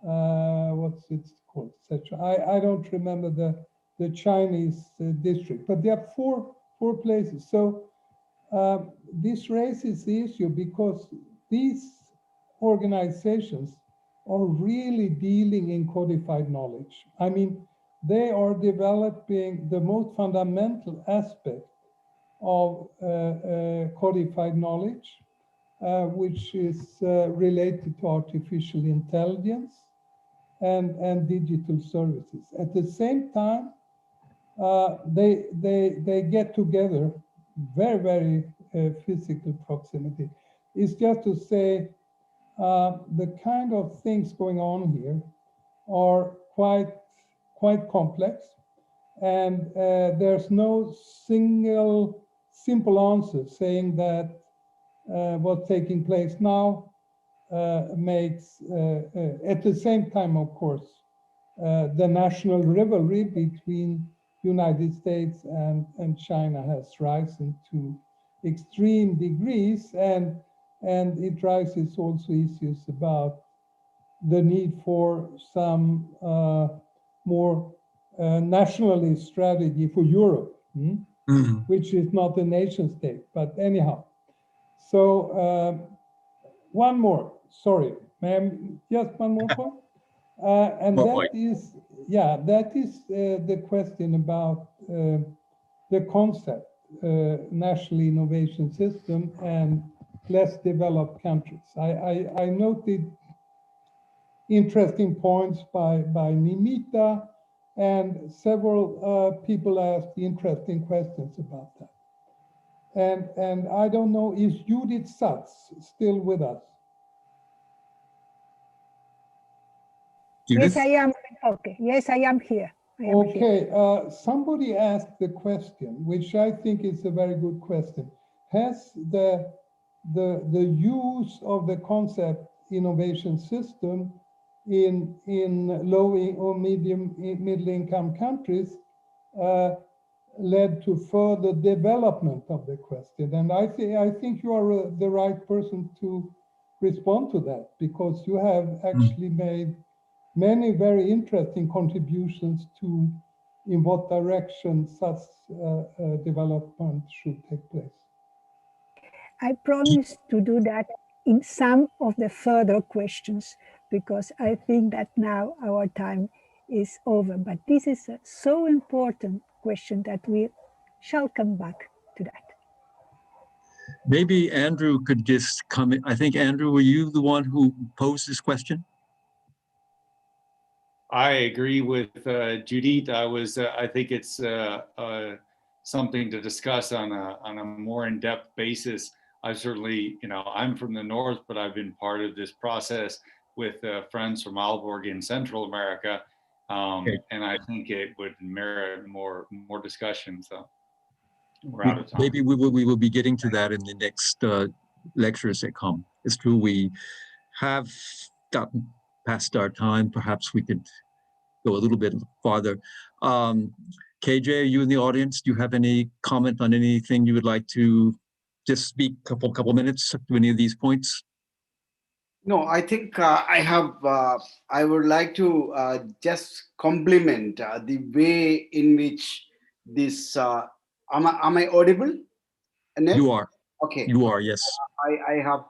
what's it called? I don't remember the Chinese district, but there are four places. So this raises the issue, because these organizations are really dealing in codified knowledge. I mean, they are developing the most fundamental aspect of codified knowledge, which is related to artificial intelligence and digital services. At the same time, they get together very physical proximity. It's just to say the kind of things going on here are quite complex, and there's no simple answer saying that what's taking place now makes, at the same time, of course, the national rivalry between United States and China has risen to extreme degrees, and it raises also issues about the need for some more nationalist strategy for Europe, which is not a nation state, but anyhow. So one more, sorry, ma'am, just one more point. And that is, the question about the concept, national innovation system and less developed countries. I noted interesting points by Nimita, and several people asked interesting questions about that. And I don't know, is Judith Satz still with us?
Judith? Yes, I am. Okay. Yes, I am here.
Okay. Somebody asked the question, which I think is a very good question. Has the use of the concept innovation system in low or middle income countries led to further development of the question? And I think you are the right person to respond to that, because you have actually made many very interesting contributions to in what direction such development should take place.
I promise to do that in some of the further questions, because I think that now our time is over. But this is a so important question that we shall come back to that.
Maybe Andrew could just come in. I think, Andrew, were you the one who posed this question?
I agree with Judith. I think it's something to discuss on a more in-depth basis. I certainly, I'm from the north, but I've been part of this process with friends from Aalborg in Central America, and I think it would merit more discussion. So we're out of time.
Maybe we will be getting to that in the next lectures that come. It's true, we have gotten past our time. Perhaps we could go a little bit farther. KJ, are you in the audience? Do you have any comment on anything you would like to just speak a couple minutes to any of these points?
No, I think I would like to just compliment the way in which this, am I audible? Annette?
You are.
Okay.
You are, yes.
I have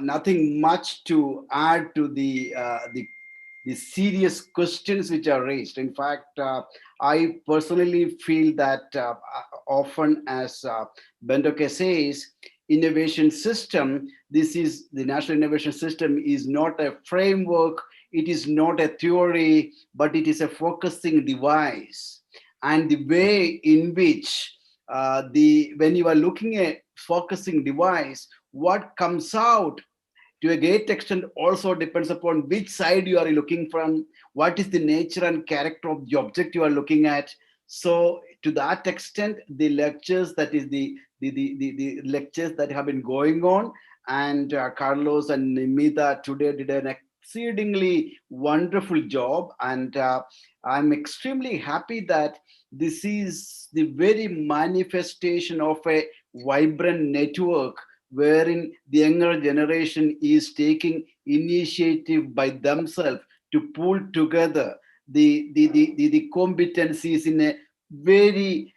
nothing much to add to the serious questions which are raised. In fact, I personally feel that often, as Bendoke says, innovation system, this is the National Innovation System is not a framework, it is not a theory, but it is a focusing device. And the way in which when you are looking at focusing device, what comes out to a great extent also depends upon which side you are looking from, what is the nature and character of the object you are looking at. So to that extent, the lectures, that is the lectures that have been going on, and Carlos and Nimita today did an exceedingly wonderful job, and I'm extremely happy that this is the very manifestation of a vibrant network wherein the younger generation is taking initiative by themselves to pull together the competencies in a very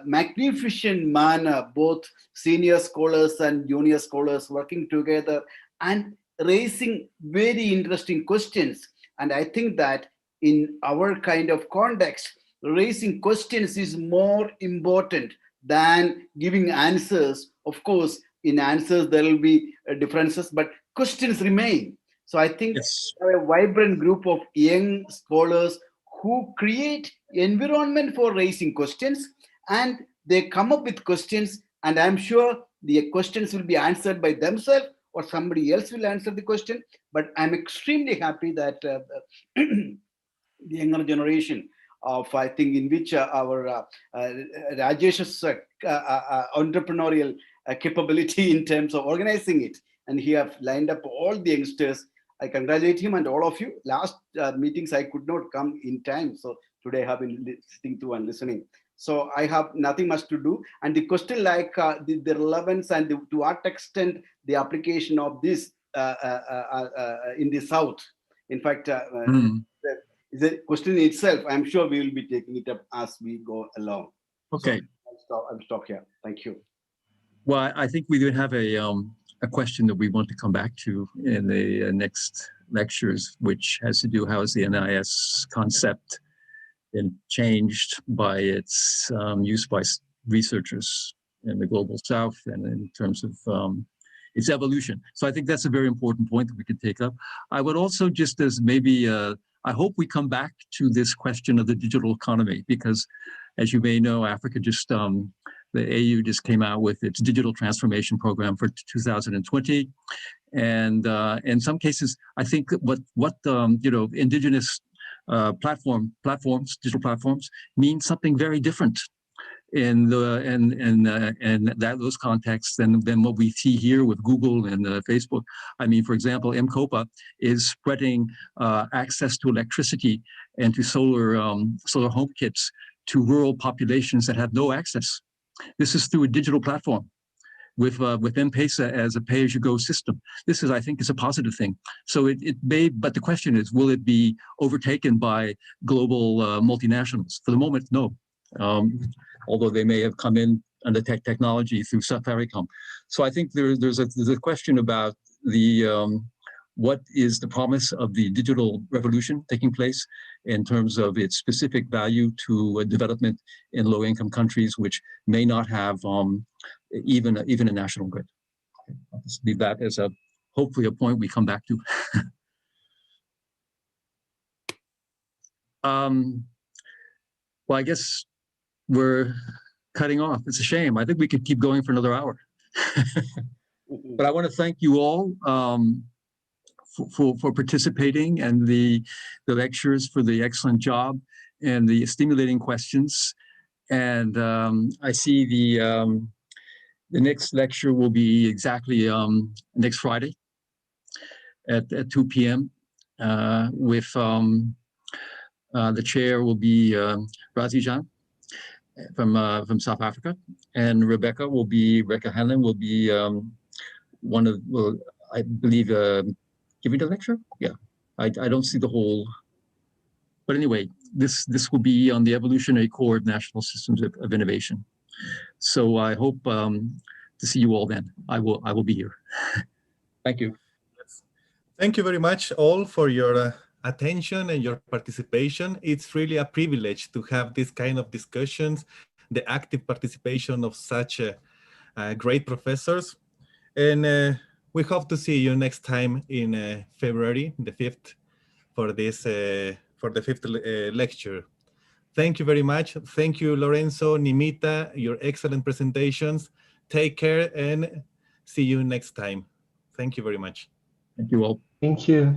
magnificent manner, both senior scholars and junior scholars working together and raising very interesting questions. And I think that in our kind of context, raising questions is more important than giving answers. Of course, in answers there will be differences, but questions remain. So I think a vibrant group of young scholars who create environment for raising questions, and they come up with questions, and I'm sure the questions will be answered by themselves or somebody else will answer the question. But I'm extremely happy that the younger generation of, I think, in which our Rajesh's entrepreneurial capability in terms of organizing it, and he have lined up all the youngsters. I congratulate him and all of you. Last meetings I could not come in time, so today I have been sitting through and listening. So I have nothing much to do. And the question like the relevance and to what extent the application of this in the South. In fact, the question itself, I'm sure we will be taking it up as we go along.
Okay.
So I'll stop here. Thank you.
Well, I think we do have a question that we want to come back to in the next lectures, which has to do how has the NIS concept been changed by its use by researchers in the global South and in terms of its evolution. So I think that's a very important point that we can take up. I would also, just as maybe, I hope we come back to this question of the digital economy, because as you may know, Africa just, the AU just came out with its digital transformation program for 2020. And in some cases, I think what you know, indigenous platforms, digital platforms, mean something very different in those contexts than what we see here with Google and Facebook. I mean, for example, M-COPA is spreading access to electricity and to solar home kits to rural populations that have no access. This is through a digital platform with M-Pesa as a pay-as-you-go system. This is, I think, is a positive thing. So it may, but the question is, will it be overtaken by global multinationals? For the moment, no. Although they may have come in under technology through Safaricom. So I think there's a question about the what is the promise of the digital revolution taking place in terms of its specific value to development in low-income countries, which may not have even a national grid. Okay, I'll just leave that as a hopefully a point we come back to. Well, I guess we're cutting off. It's a shame. I think we could keep going for another hour. But I want to thank you all for participating, and the lecturers for the excellent job and the stimulating questions. And I see the next lecture will be exactly next Friday at 2 p.m. With the chair will be Razijan from South Africa, and Rebecca Hanlon will be one of, well, I believe, giving the lecture. Yeah, I don't see the whole, but anyway, this will be on the evolutionary core of national systems of innovation. So I hope to see you all then. I will be here. Thank you.
Thank you very much all for your attention and your participation. It's really a privilege to have this kind of discussions, the active participation of such great professors. And we hope to see you next time in February the 5th for this for the 5th lecture. Thank you very much. Thank you, Lorenzo, Nimita, your excellent presentations. Take care and see you next time. Thank you very much.
Thank you all.
Thank you.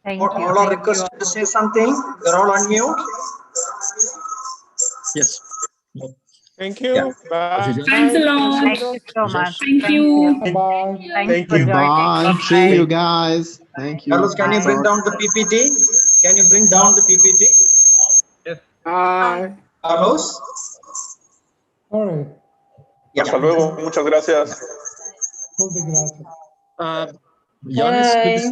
Thank you.
All are requested to say something. You're all on mute.
Yes.
Thank you.
Yeah.
Bye.
Thanks a lot.
Thank you so much.
Thank you.
Bye.
Thanks for joining.
Bye. See you guys. Thank you.
Carlos, can you bring
Sorry.
down the PPT? Can you bring down the PPT?
Bye.
Carlos?
All right.
Yeah.
Hasta luego. Muchas gracias.
Muchas gracias.
Giannis,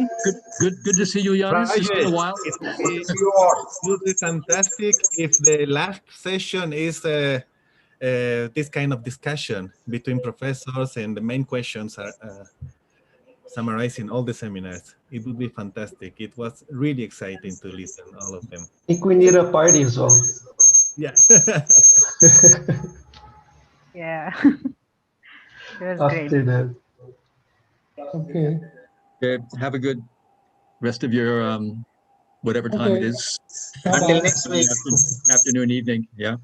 good to see you, Giannis. It's been a while.
It would be fantastic if the last session is this kind of discussion between professors and the main questions are summarizing all the seminars. It would be fantastic. It was really exciting to listen to all of them.
I think we need a party as well.
Yeah.
Yeah. It was
After
great.
that.
Okay.
Okay, have a good rest of your whatever time it
Okay.
is.
Until next week.
Afternoon, evening. Yeah.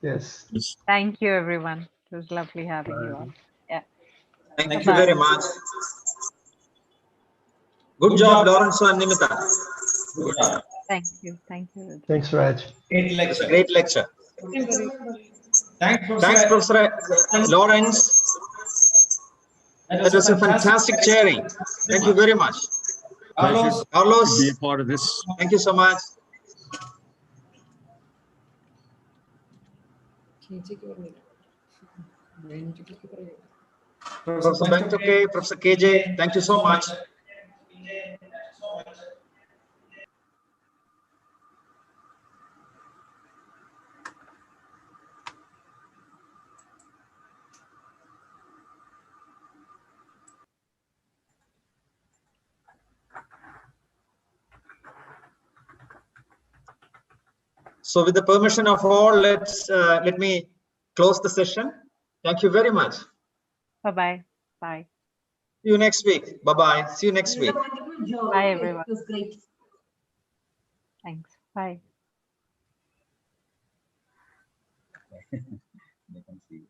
Yes.
Yes.
Thank you, everyone. It was lovely having you all. Yeah.
Thank you
Bye-bye.
very much. Good job, Lorenzo and Nimita. Good job.
Thank you. Thank you.
Thanks, Raj.
Great lecture. Thanks, Professor Lorenz. That was a fantastic sharing. Thank you very much.
Pleasure to be
Carlos,
a part of this.
thank you so much. Professor Bentoke, Professor KJ, thank you so much. So with the permission of all, let me close the session. Thank you very much. See
Bye-bye. Bye.
you next week. Bye-bye. See you next week.
Bye, everyone.
It was great.
Thanks. Bye.
They can see.